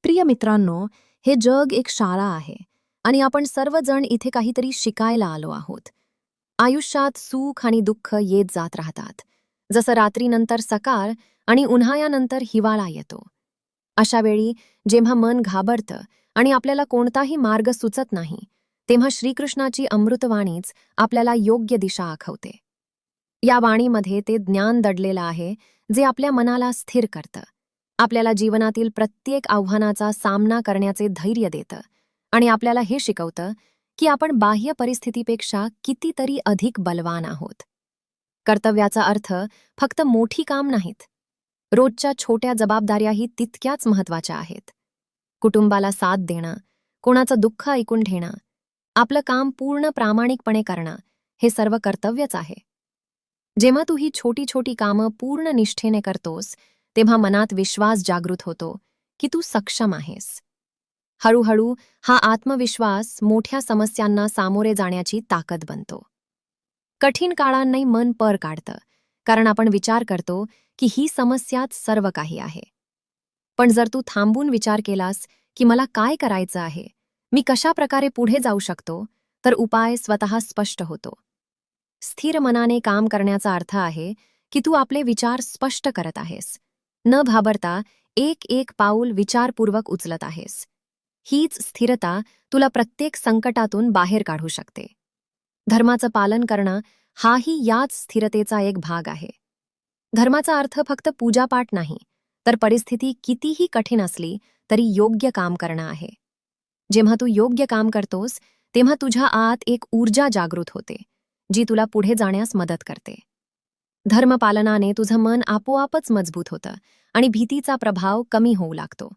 प्रिय मित्रांनो, हे जग एक शाळा आहे आणि आपण सर्वजण इथे काहीतरी शिकायला आलो आहोत. आयुष्यात सुख आणि दुःख येत जात राहतात. जसं रात्रीनंतर सकाळ आणि उन्हाळ्यानंतर हिवाळा येतो. अशा वेळी जेव्हा मन घाबरतं आणि आपल्याला कोणताही मार्ग सुचत नाही, तेव्हा श्रीकृष्णाची अमृतवाणीच आपल्याला योग्य दिशा आखवते. या वाणीमध्ये ते ज्ञान दडलेलं आहे, जे आपल्या मनाला स्थिर करतं. आपल्याला जीवनातील प्रत्येक आव्हानाचा सामना करण्याचे धैर्य देतं आणि आपल्याला हे शिकवतं की आपण बाह्य परिस्थितीपेक्षा कितीतरी अधिक बलवान आहोत. कर्तव्याचा अर्थ फक्त मोठी काम नाहीत. रोजच्या छोट्या जबाबदाऱ्याही तितक्याच महत्त्वाच्या आहेत. कुटुंबाला साथ देणं, कोणाचं दुःख ऐकून घेणं, आपलं काम पूर्ण प्रामाणिकपणे करणं, हे सर्व कर्तव्यच आहे. जेव्हा तू ही छोटी छोटी कामं पूर्ण निष्ठेने करतोस, तेव्हा मनात विश्वास जागृत होतो की तू सक्षम आहेस. हळूहळू हा आत्मविश्वास मोठ्या समस्यांना सामोरे जाण्याची ताकद बनतो. कठीण काळांनाही मन पर काढतं, कारण आपण विचार करतो की ही समस्याच सर्व काही आहे. पण जर तू थांबून विचार केलास की मला काय करायचं आहे, मी कशा प्रकारे पुढे जाऊ शकतो, तर उपाय स्वतः स्पष्ट होतो. स्थिर मनाने काम करण्याचा अर्थ आहे की तू आपले विचार स्पष्ट करत आहेस, न घाबरता एक एक पाऊल विचारपूर्वक उचलत आहेस. हीच स्थिरता तुला प्रत्येक संकटातून बाहेर काढू शकते. धर्माचं पालन करणं हाही याच स्थिरतेचा एक भाग आहे. धर्माचा अर्थ फक्त पूजापाठ नाही, तर परिस्थिती कितीही कठीण असली तरी योग्य काम करणं आहे. जेव्हा तू योग्य काम करतोस, तेव्हा तुझ्या आत एक ऊर्जा जागृत होते, जी तुला पुढे जाण्यास मदत करते. धर्मपालनाने तुझं मन आपोआपच मजबूत होतं आणि भीतीचा प्रभाव कमी होऊ लागतो.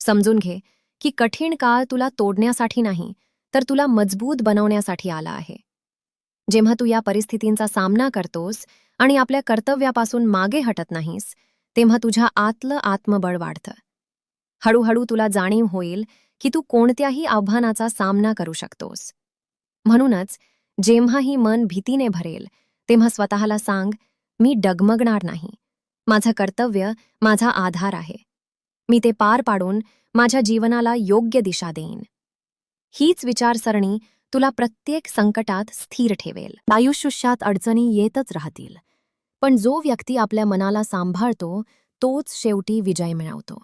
समजून घे की कठीण काळ तुला तोडण्यासाठी नाही, तर तुला मजबूत बनवण्यासाठी आला आहे. जेव्हा तू या परिस्थितींचा सामना करतोस आणि आपल्या कर्तव्यापासून मागे हटत नाहीस, तेव्हा तुझ्या आतलं आत्मबळ वाढतं. हळूहळू तुला जाणीव होईल की तू कोणत्याही आव्हानाचा सामना करू शकतोस. म्हणूनच जेव्हाही मन भीतीने भरेल, तेव्हा स्वतःला सांग, मी डगमगणार नाही. माझं कर्तव्य माझा आधार आहे. मी ते पार पाडून माझ्या जीवनाला योग्य दिशा देईन. हीच विचारसरणी तुला प्रत्येक संकटात स्थिर ठेवेल. आयुष्यात अडचणी येतच राहतील, पण जो व्यक्ती आपल्या मनाला सांभाळतो तोच शेवटी विजय मिळवतो.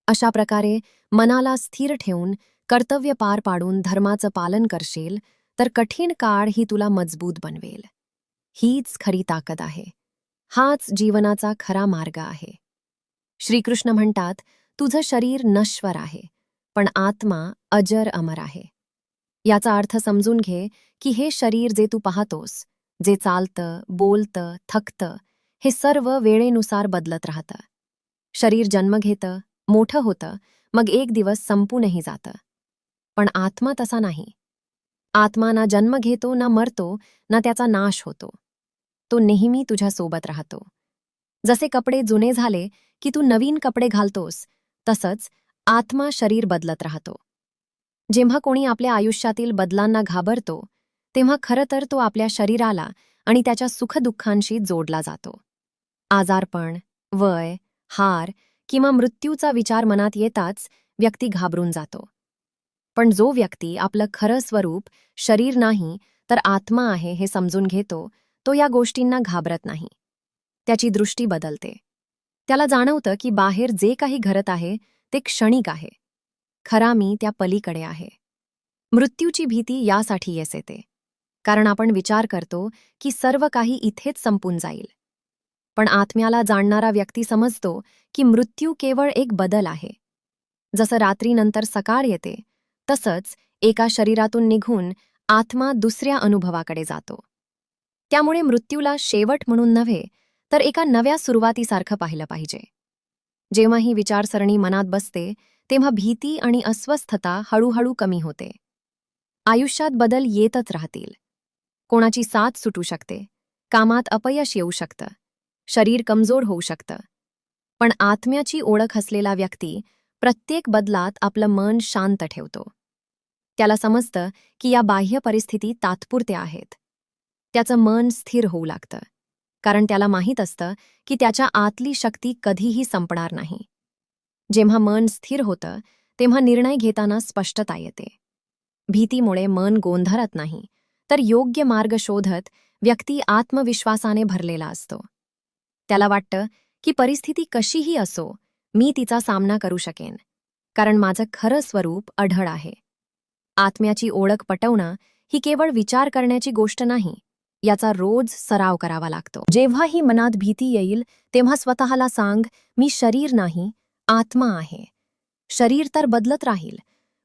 अशा प्रकारे मनाला स्थिर ठेवून कर्तव्य पार पाडून धर्माचं पालन करशील, तर कठीण काळ ही तुला मजबूत बनवेल. हीच खरी ताकद आहे. हाच जीवनाचा खरा मार्ग आहे. श्रीकृष्ण म्हणतात, तुझं शरीर नश्वर आहे, पण आत्मा अजर अमर आहे. याचा अर्थ समजून घे की हे शरीर जे तू पाहतोस, जे चालतं, बोलतं, थकतं, हे सर्व वेळेनुसार बदलत राहतं. शरीर जन्म घेतं, मोठं होतं, मग एक दिवस संपूनही जातं. पण आत्मा तसा नाही. आत्मा ना जन्म घेतो, ना मरतो, ना त्याचा नाश होतो. तो नेहमी तुझ्यासोबत राहतो. जसे कपडे जुने झाले की तू नवीन कपडे घालतोस, तसंच आत्मा शरीर बदलत राहतो. जेव्हा कोणी आपल्या आयुष्यातील बदलांना घाबरतो, तेव्हा खरं तर तो आपल्या शरीराला आणि त्याच्या सुखदुःखांशी जोडला जातो. आजारपण, वय, हार किंवा मृत्यूचा विचार मनात येताच व्यक्ती घाबरून जातो. पण जो व्यक्ती आपलं खरं स्वरूप शरीर नाही तर आत्मा आहे हे समजून घेतो, तो या गोष्टींना घाबरत नाही. त्याची दृष्टी बदलते. त्याला जाणवतं की बाहेर जे काही घडत आहे ते क्षणिक आहे. खरा मी त्या पलीकडे आहे. मृत्यूची भीती यासाठी येते, कारण आपण विचार करतो की सर्व काही इथेच संपून जाईल. पण आत्म्याला जाणणारा व्यक्ती समजतो की मृत्यू केवळ एक बदल आहे. जसं रात्रीनंतर सकाळ येते, तसंच एका शरीरातून निघून आत्मा दुसऱ्या अनुभवाकडे जातो. त्यामुळे मृत्यूला शेवट म्हणून नव्हे, तर एका नव्या सुरुवातीसारखं पाहिलं पाहिजे. जेव्हा ही विचारसरणी मनात बसते, तेव्हा भीती आणि अस्वस्थता हळूहळू कमी होते. आयुष्यात बदल येतच राहतील. कोणाची साथ सुटू शकते, कामात अपयश येऊ शकतं, शरीर कमजोर होऊ शकतं. पण आत्म्याची ओळख असलेला व्यक्ती प्रत्येक बदलात आपलं मन शांत ठेवतो. त्याला समजतं की या बाह्य परिस्थिती तात्पुरत्या आहेत. त्याचं मन स्थिर होऊ लागतं, कारण त्याला माहीत असतं की त्याच्या आतली शक्ती कधीही संपणार नाही. जेव्हा मन स्थिर होतं तेव्हा निर्णय घेताना स्पष्टता येते. भीतीमुळे मन गोंधळत नाही, तर योग्य मार्ग शोधत व्यक्ती आत्मविश्वासाने भरलेला असतो. त्याला वाटतं की परिस्थिती कशीही असो, मी तिचा सामना करू शकेन, कारण माझं खरं स्वरूप अढळ आहे. आत्म्याची ओळख पटवणं ही केवळ विचार करण्याची गोष्ट नाही, याचा रोज सराव करावा लागतो. जेव्हाही मनात भीती येईल तेव्हा स्वतःला सांग, मी शरीर नाही, आत्मा आहे. शरीर तर बदलत राहील,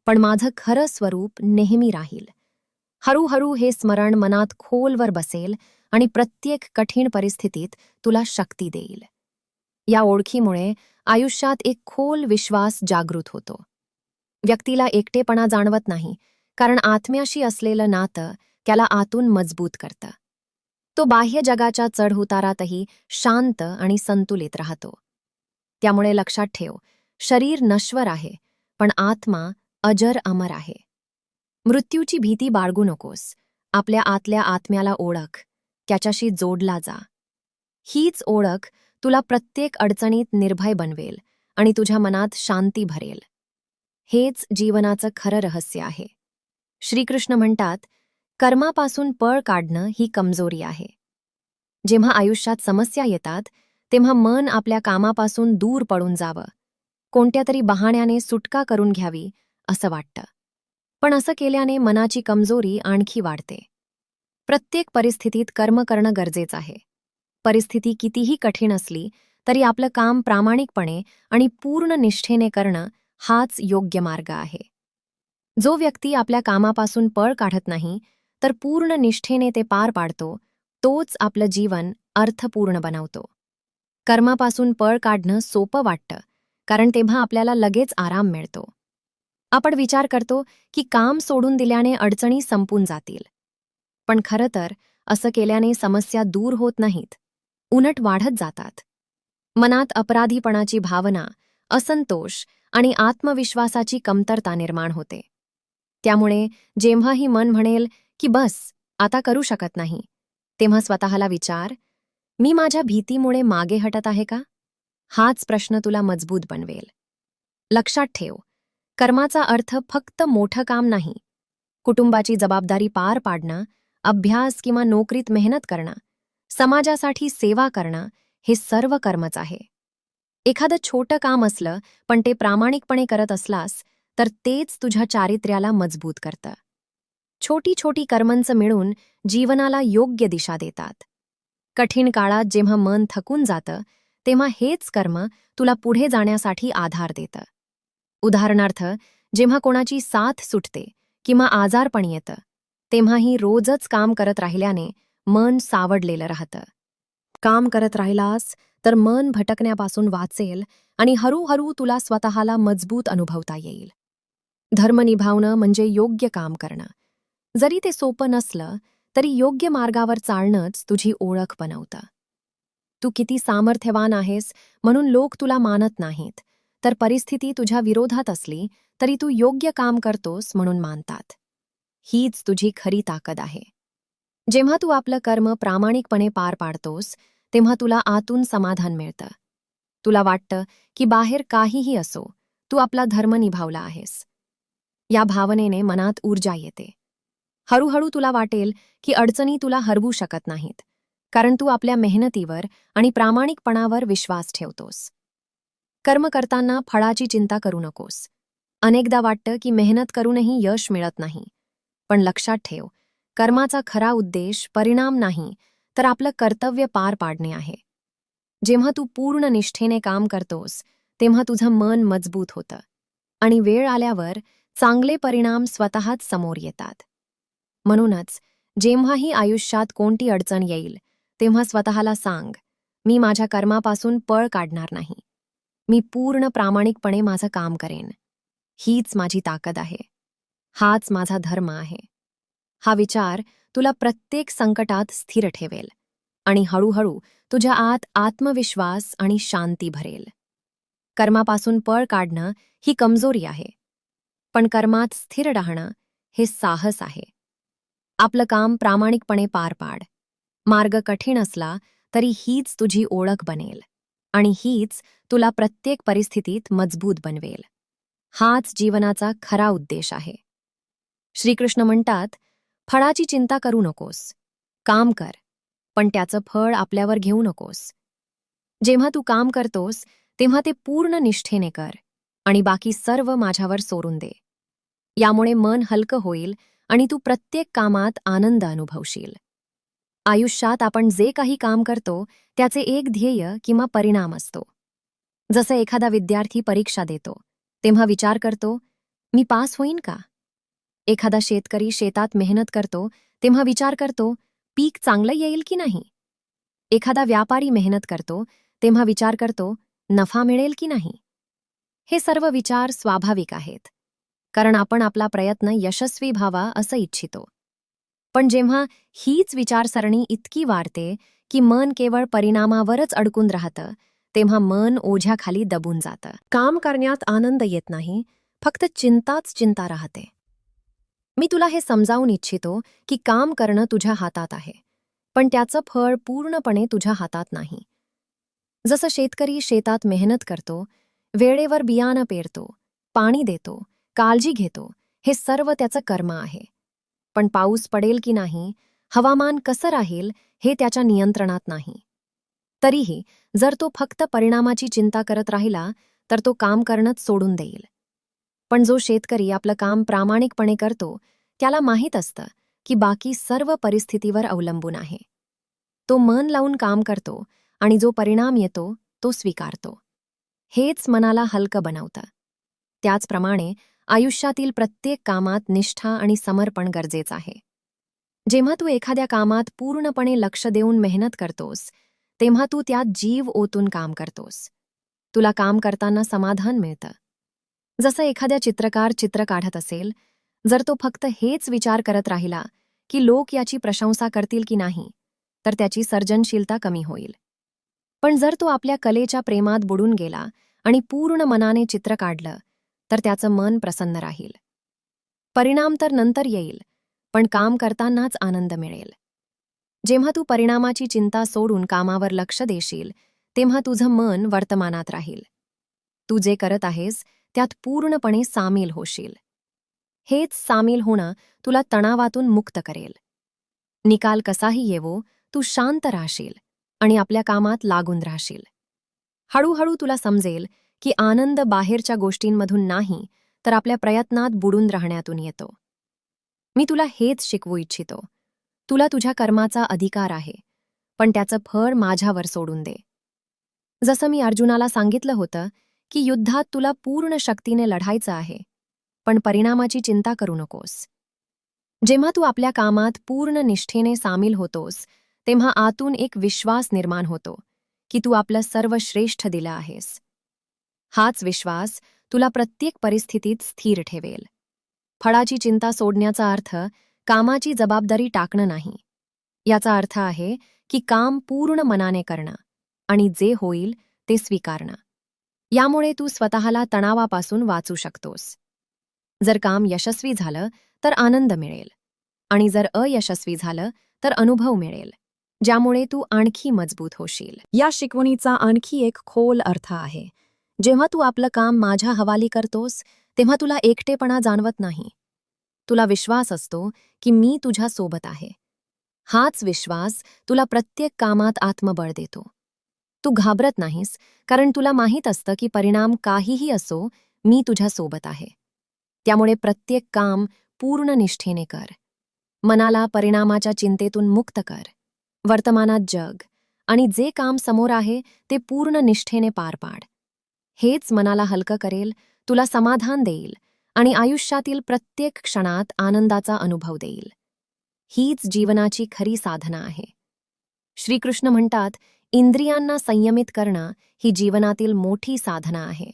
पण माझं खरं स्वरूप नेहमी राहील. हळूहळू हे स्मरण मनात खोलवर बसेल आणि प्रत्येक कठीण परिस्थितीत तुला शक्ती देईल. या ओळखीमुळे आयुष्यात एक खोल विश्वास जागृत होतो. व्यक्तीला एकटेपणा जाणवत नाही, कारण आत्म्याशी असलेलं नातं त्याला आतून मजबूत करतं. तो बाह्य जगाच्या चढउतारातही शांत आणि संतुलित राहतो. त्यामुळे लक्षात ठेव, शरीर नश्वर आहे, पण आत्मा अजर अमर आहे. मृत्यूची भीती बाळगू नकोस. आपल्या आतल्या आत्म्याला ओळख, त्याच्याशी जोडला जा. हीच ओळख तुला प्रत्येक अडचणीत निर्भय बनवेल आणि तुझ्या मनात शांती भरेल. हेच जीवनाचं खरं रहस्य आहे. श्रीकृष्ण म्हणतात, कर्मापासून पळ काढणं ही कमजोरी आहे. जेव्हा आयुष्यात समस्या येतात तेव्हा मन आपल्या कामापासून दूर पळून जावं, कोणत्या तरी बहाण्याने सुटका करून घ्यावी असं वाटतं. पण असं केल्याने मनाची कमजोरी आणखी वाढते. प्रत्येक परिस्थितीत कर्म करणं गरजेचं आहे. परिस्थिती कितीही कठीण असली तरी आपलं काम प्रामाणिकपणे आणि पूर्ण निष्ठेने करणं हाच योग्य मार्ग आहे. जो व्यक्ती आपल्या कामापासून पळ काढत नाही, तर पूर्ण निष्ठेने ते पार पाडतो, तोच आपलं जीवन अर्थपूर्ण बनवतो. कर्मापासून पळ काढणं सोपं वाटतं, कारण तेव्हा आपल्याला लगेच आराम मिळतो. आपण विचार करतो की काम सोडून दिल्याने अडचणी संपून जातील. पण खरं तर असं केल्याने समस्या दूर होत नाहीत, उलट वाढत जातात. मनात अपराधीपणाची भावना, असंतोष आणि आत्मविश्वासाची कमतरता निर्माण होते. त्यामुळे जेव्हाही मन म्हणेल की बस, आता करू शकत नाही, तेव्हा स्वतःला विचार, मी माझ्या भीतीमुळे मागे हटत आहे का? हाच प्रश्न तुला मजबूत बनवेल. लक्षात ठेव, कर्माचा अर्थ फक्त मोठं काम नाही. कुटुंबाची जबाबदारी पार पाडणं, अभ्यास किंवा नोकरीत मेहनत करणं, समाजासाठी सेवा करणं, हे सर्व कर्मच आहे. एखादं छोटं काम असलं पण ते प्रामाणिकपणे करत असलास तर तेच तुझ्या चारित्र्याला मजबूत करतं. छोटी छोटी कर्मांचं मिळून जीवनाला योग्य दिशा देतात. कठीण काळात जेव्हा मन थकून जातं तेव्हा हेच कर्म तुला पुढे जाण्यासाठी आधार देतं. उदाहरणार्थ, जेव्हा कोणाची साथ सुटते किंवा आजारपण येतं तेव्हाही रोजच काम करत राहिल्याने मन सावडलेलं राहतं. काम करत राहिलास तर मन भटकण्यापासून वाचेल आणि हळूहळू तुला स्वतःला मजबूत अनुभवता येईल. धर्म निभावणं म्हणजे योग्य काम करणं. जरी ते सोपं नसलं तरी योग्य मार्गावर चालणंच तुझी ओळख बनवतं. तू किती सामर्थ्यवान आहेस म्हणून लोक तुला मानत नाहीत, तर परिस्थिती तुझ्या विरोधात असली तरी तू योग्य काम करतोस म्हणून मानतात. हीच तुझी खरी ताकद आहे. जेव्हा तू आपलं कर्म प्रामाणिकपणे पार पाडतोस तेव्हा तुला आतून समाधान मिळतं. तुला वाटतं की बाहेर काहीही असो, तू आपला धर्म निभावला आहेस. या भावनेने मनात ऊर्जा येते. हळूहळू तुला वाटेल की अडचणी तुला हरवू शकत नाहीत, कारण तू आपल्या मेहनतीवर आणि प्रामाणिकपणावर विश्वास ठेवतोस. कर्म करताना फळाची चिंता करू नकोस. अनेकदा वाटतं की मेहनत करूनही यश मिळत नाही. पण लक्षात ठेव, कर्माचा खरा उद्देश परिणाम नाही, तर आपलं कर्तव्य पार पाडणे आहे. जेव्हा तू पूर्ण निष्ठेने काम करतोस तेव्हा तुझं मन मजबूत होतं आणि वेळ आल्यावर चांगले परिणाम स्वतःच समोर येतात. म्हणूनच जेव्हाही आयुष्यात कोणती अडचण येईल तेव्हा स्वतःला सांग, मी माझ्या कर्मापासून पळ काढणार नाही. मी पूर्ण प्रामाणिकपणे माझं काम करेन. हीच माझी ताकद आहे. हाच माझा धर्म आहे. हा विचार तुला प्रत्येक संकटात स्थिर ठेवेल आणि हळूहळू तुझ्या आत आत्मविश्वास आणि शांती भरेल. कर्मापासून पळ काढणं ही कमजोरी आहे, पण कर्मात स्थिर राहणं हे साहस आहे. आपलं काम प्रामाणिकपणे पार पाड. मार्ग कठीण असला तरी हीच तुझी ओळख बनेल. आणि हीच तुला प्रत्येक परिस्थितीत मजबूत बनवेल. हाच जीवनाचा खरा उद्देश आहे. श्रीकृष्ण म्हणतात, फळाची चिंता करू नकोस. काम कर, पण त्याचं फळ आपल्यावर घेऊ नकोस. जेव्हा तू काम करतोस तेव्हा ते पूर्ण निष्ठेने कर आणि बाकी सर्व माझ्यावर सोडून दे. यामुळे मन हलकं होईल आणि तू प्रत्येक कामात आनंद अनुभवशील. आयुष्यात आपण जे काही काम करतो त्याचे एक ध्येय किंवा परिणाम असतो. जसं एखादा विद्यार्थी परीक्षा देतो तेव्हा विचार करतो, मी पास होईन का? एखादा शेतकरी शेतात मेहनत करतो तेव्हा विचार करतो, पीक चांगलं येईल की नाही? एखादा व्यापारी मेहनत करतो तेव्हा विचार करतो, नफा मिळेल की नाही? हे सर्व विचार स्वाभाविक आहेत, कारण आपण आपला प्रयत्न यशस्वी व्हावा असं इच्छितो. पण जेव्हा हीच विचारसरणी इतकी वाढते की मन केवळ परिणामावरच अडकून राहतं, तेव्हा मन ओझ्याखाली दबून जातं. काम करण्यात आनंद येत नाही, फक्त चिंताच चिंता राहते. मी तुला हे समजावून इच्छितो की काम करणं तुझ्या हातात आहे, पण त्याचं फळ पूर्णपणे तुझ्या हातात नाही. जसं शेतकरी शेतात मेहनत करतो, वेळेवर बियाणं पेरतो, पाणी देतो, काळजी घेतो, हे सर्व त्याचं कर्म आहे. पण पाऊस पडेल की नाही, हवामान कसं राहील, हे त्याच्या नियंत्रणात नाही. तरीही जर तो फक्त परिणामाची चिंता करत राहिला तर तो काम करणंच सोडून देईल. पण जो शेतकरी आपलं काम प्रामाणिकपणे करतो त्याला माहीत असतं की बाकी सर्व परिस्थितीवर अवलंबून आहे. तो मन लावून काम करतो आणि जो परिणाम येतो तो स्वीकारतो. हेच मनाला हलकं बनवतं. त्याचप्रमाणे आयुष्यातील प्रत्येक कामात निष्ठा आणि समर्पण गरजेचं आहे. जेव्हा तू एखाद्या कामात पूर्णपणे लक्ष देऊन मेहनत करतोस तेव्हा तू त्यात जीव ओतून काम करतोस. तुला काम करताना समाधान मिळतं. जसं एखाद्या चित्रकार चित्र काढत असेल, जर तो फक्त हेच विचार करत राहिला की लोक याची प्रशंसा करतील की नाही, तर त्याची सर्जनशीलता कमी होईल. पण जर तो आपल्या कलेच्या प्रेमात बुडून गेला आणि पूर्ण मनाने चित्र काढलं, तर त्याचं मन प्रसन्न राहील. परिणाम तर नंतर येईल, पण काम करतानाच आनंद मिळेल. जेव्हा तू परिणामाची चिंता सोडून कामावर लक्ष देशील, तेव्हा तुझं मन वर्तमानात राहील. तू जे करत आहेस त्यात पूर्णपणे सामील होशील. हेच सामील होणं तुला तणावातून मुक्त करेल. निकाल कसाही येवो, तू शांत राहशील आणि आपल्या कामात लागून राहशील. हळूहळू तुला समजेल की आनंद बाहेरच्या गोष्टींमधून नाही, तर आपल्या प्रयत्नात बुडून राहण्यातून येतो. मी तुला हेच शिकवू इच्छितो. तुला तुझ्या कर्माचा अधिकार आहे, पण त्याचं फळ माझ्यावर सोडून दे. जसं मी अर्जुनाला सांगितलं होतं की युद्धात तुला पूर्ण शक्तीने लढायचं आहे, पण परिणामाची चिंता करू नकोस. जेव्हा तू आपल्या कामात पूर्ण निष्ठेने सामील होतोस, तेव्हा आतून एक विश्वास निर्माण होतो की तू आपलं सर्व श्रेष्ठ दिलं आहेस. हाच विश्वास तुला प्रत्येक परिस्थितीत स्थिर ठेवेल. फळाची चिंता सोडण्याचा अर्थ कामाची जबाबदारी टाकणं नाही. याचा अर्थ आहे की काम पूर्ण मनाने करणं आणि जे होईल ते स्वीकारणं. यामुळे तू स्वतःला तणावापासून वाचू शकतोस. जर काम यशस्वी झालं तर आनंद मिळेल आणि जर अयशस्वी झालं तर अनुभव मिळेल, ज्यामुळे तू आणखी मजबूत होशील. या शिकवणीचा आणखी एक खोल अर्थ आहे. जेव्हा तू आपलं काम माझ्या हवाली करतोस तेव्हा तुला एकटेपणा जाणवत नाही. तुला विश्वास असतो की मी तुझ्या सोबत आहे. हाच विश्वास तुला प्रत्येक कामात आत्मबळ देतो. तू घाबरत नाहीस, कारण तुला माहीत असतं की परिणाम काहीही असो, मी तुझ्या सोबत आहे. त्यामुळे प्रत्येक काम पूर्ण निष्ठेने कर. मनाला परिणामाच्या चिंतेतून मुक्त कर. वर्तमानात जग आणि जे काम समोर आहे ते पूर्ण निष्ठेने पार पाड. हेच मनाला हलकं करेल, तुला समाधान देईल आणि आयुष्यातील प्रत्येक क्षणात आनंदाचा अनुभव देईल. हीच जीवनाची खरी साधना आहे. श्रीकृष्ण म्हणतात, इंद्रियांना संयमित करणं ही जीवनातील मोठी साधना आहे.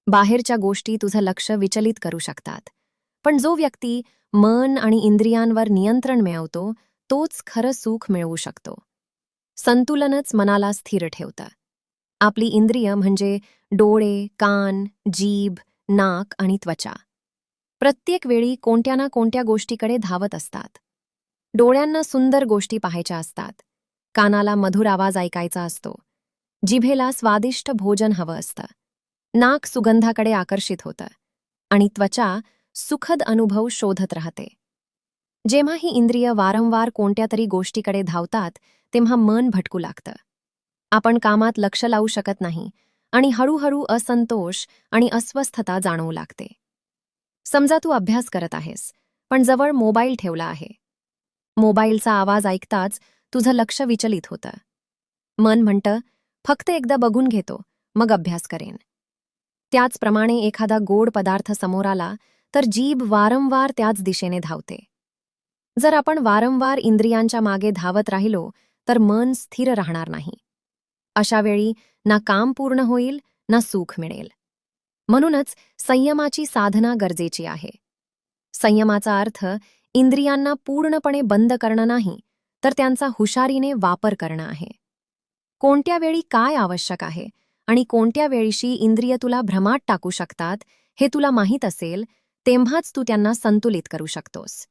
बाहेरच्या गोष्टी तुझं लक्ष विचलित करू शकतात, पण जो व्यक्ती मन आणि इंद्रियांवर नियंत्रण मिळवतो तोच खरं सुख मिळवू शकतो. संतुलनच मनाला स्थिर ठेवतं. आपली इंद्रिय म्हणजे डोळे, कान, जीभ, नाक आणि त्वचा प्रत्येक वेळी कोणत्या ना कोणत्या गोष्टीकडे धावत असतात. डोळ्यांना सुंदर गोष्टी पाहायच्या असतात, कानाला मधुर आवाज ऐकायचा असतो, जिभेला स्वादिष्ट भोजन हवं असतं, नाक सुगंधाकडे आकर्षित होतं आणि त्वचा सुखद अनुभव शोधत राहते. जेव्हा ही इंद्रिय वारंवार कोणत्या तरी गोष्टीकडे धावतात तेव्हा मन भटकू लागतं. आपण कामात लक्ष लावू शकत नाही आणि हळूहळू असंतोष आणि अस्वस्थता जाणवू लागते. समजा तू अभ्यास करत आहेस, पण जवळ मोबाईल ठेवला आहे. मोबाईलचा आवाज ऐकताच तुझं लक्ष विचलित होतं. मन म्हणतं, फक्त एकदा बघून घेतो, मग अभ्यास करेन. त्याचप्रमाणे एखादा गोड पदार्थ समोर आला तर जीभ वारंवार त्याच दिशेने धावते. जर आपण वारंवार इंद्रियांच्या मागे धावत राहिलो तर मन स्थिर राहणार नाही. अशा वेळी ना काम पूर्ण होईल ना सुख मिळेल. म्हणूनच संयमाची साधना गरजेची आहे. संयमाचा अर्थ इंद्रियांना पूर्णपणे बंद करणं नाही, तर त्यांचा हुशारीने वापर करणं आहे. कोणत्या वेळी काय आवश्यक आहे आणि कोणत्या वेळीशी इंद्रिय तुला भ्रमात टाकू शकतात हे तुला माहीत असेल, तेव्हाच तू त्यांना संतुलित करू शकतोस.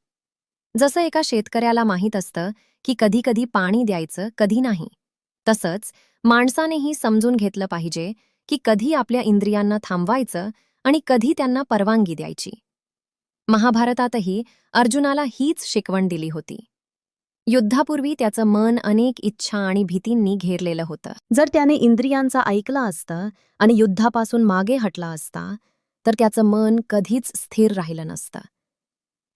जसं एका शेतकऱ्याला माहीत असतं की कधी कधी पाणी द्यायचं, कधी नाही, तसंच माणसानेही समजून घेतलं पाहिजे की कधी आपल्या इंद्रियांना थांबवायचं आणि कधी त्यांना परवानगी द्यायची. महाभारतातही अर्जुनाला हीच शिकवण दिली होती. युद्धापूर्वी त्याचं मन अनेक इच्छा आणि भीतींनी घेरलेलं होतं. जर त्याने इंद्रियांचा ऐकला असतं आणि युद्धापासून मागे हटला असता तर त्याचं मन कधीच स्थिर राहिलं नसतं.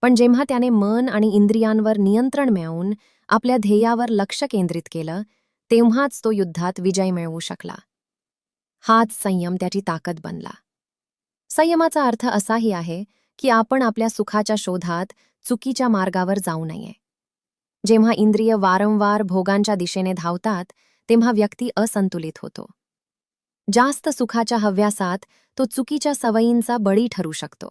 पण जेव्हा त्याने मन आणि इंद्रियांवर नियंत्रण मिळवून आपल्या ध्येयावर लक्ष केंद्रित केलं, तेव्हाच तो युद्धात विजय मिळवू शकला. हाच संयम त्याची ताकद बनला. संयमाचा अर्थ असाही आहे की आपण आपल्या सुखाच्या शोधात चुकीच्या मार्गावर जाऊ नये. जेव्हा इंद्रिय वारंवार भोगांच्या दिशेने धावतात तेव्हा व्यक्ती असंतुलित होतो. जास्त सुखाच्या हव्यासात तो चुकीच्या सवयींचा बळी ठरू शकतो.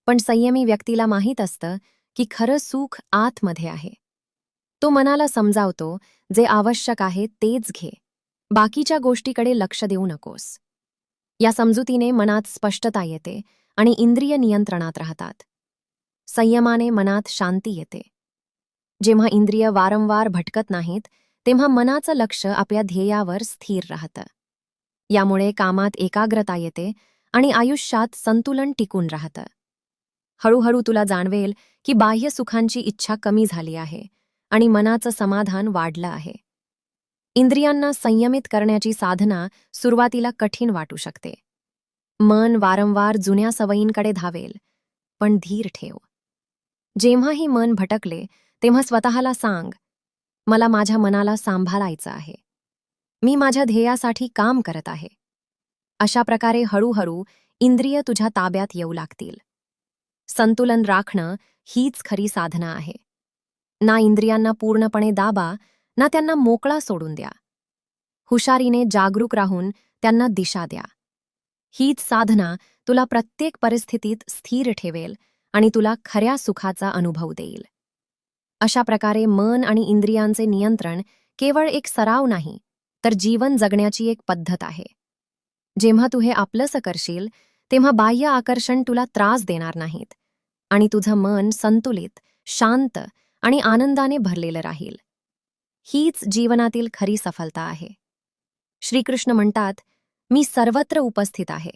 पण संयमी व्यक्तीला माहीत असतं की खरं सुख आतमध्ये आहे. तो मनाला समजावतो, जे आवश्यक आहे तेच घे, बाकीच्या गोष्टीकडे लक्ष देऊ नकोस. या समजुतीने मनात स्पष्टता येते आणि इंद्रिय नियंत्रणात राहतात. संयमाने मनात शांती येते. जेव्हा इंद्रिय वारंवार भटकत नाहीत तेव्हा मनाचं लक्ष आपल्या ध्येयावर स्थिर राहतं. यामुळे कामात एकाग्रता येते आणि आयुष्यात संतुलन टिकून राहतं. हळूहळू तुला जाणवेल की बाह्य सुखांची इच्छा कमी झाली आहे आणि मनाचं समाधान वाढलं आहे. इंद्रियांना संयमित करण्याची साधना सुरुवातीला कठीण वाटू शकते. मन वारंवार जुन्या सवयींकडे धावेल, पण धीर ठेव. जेव्हाही मन भटकले तेव्हा स्वतःला सांग, मला माझ्या मनाला सांभाळायचं आहे. मी माझ्या ध्येयासाठी काम करत आहे. अशा प्रकारे हळूहळू इंद्रिय तुझ्या ताब्यात येऊ लागतील. संतुलन राखणं हीच खरी साधना आहे. ना इंद्रियांना पूर्णपणे दाबा, ना त्यांना मोकळा सोडून द्या. हुशारीने जागरूक राहून त्यांना दिशा द्या. हीच साधना तुला प्रत्येक परिस्थितीत स्थिर ठेवेल आणि तुला खऱ्या सुखाचा अनुभव देईल. अशा प्रकारे मन आणि इंद्रियांचे नियंत्रण केवळ एक सराव नाही, तर जीवन जगण्याची एक पद्धत आहे. जेव्हा तू हे आपलंसं करशील तेव्हा बाह्य आकर्षण तुला त्रास देणार नाहीत आणि तुझं मन संतुलित, शांत आणि आनंदाने भरलेलं राहील. हीच जीवनातील खरी सफलता आहे. श्रीकृष्ण म्हणतात, मी सर्वत्र उपस्थित आहे.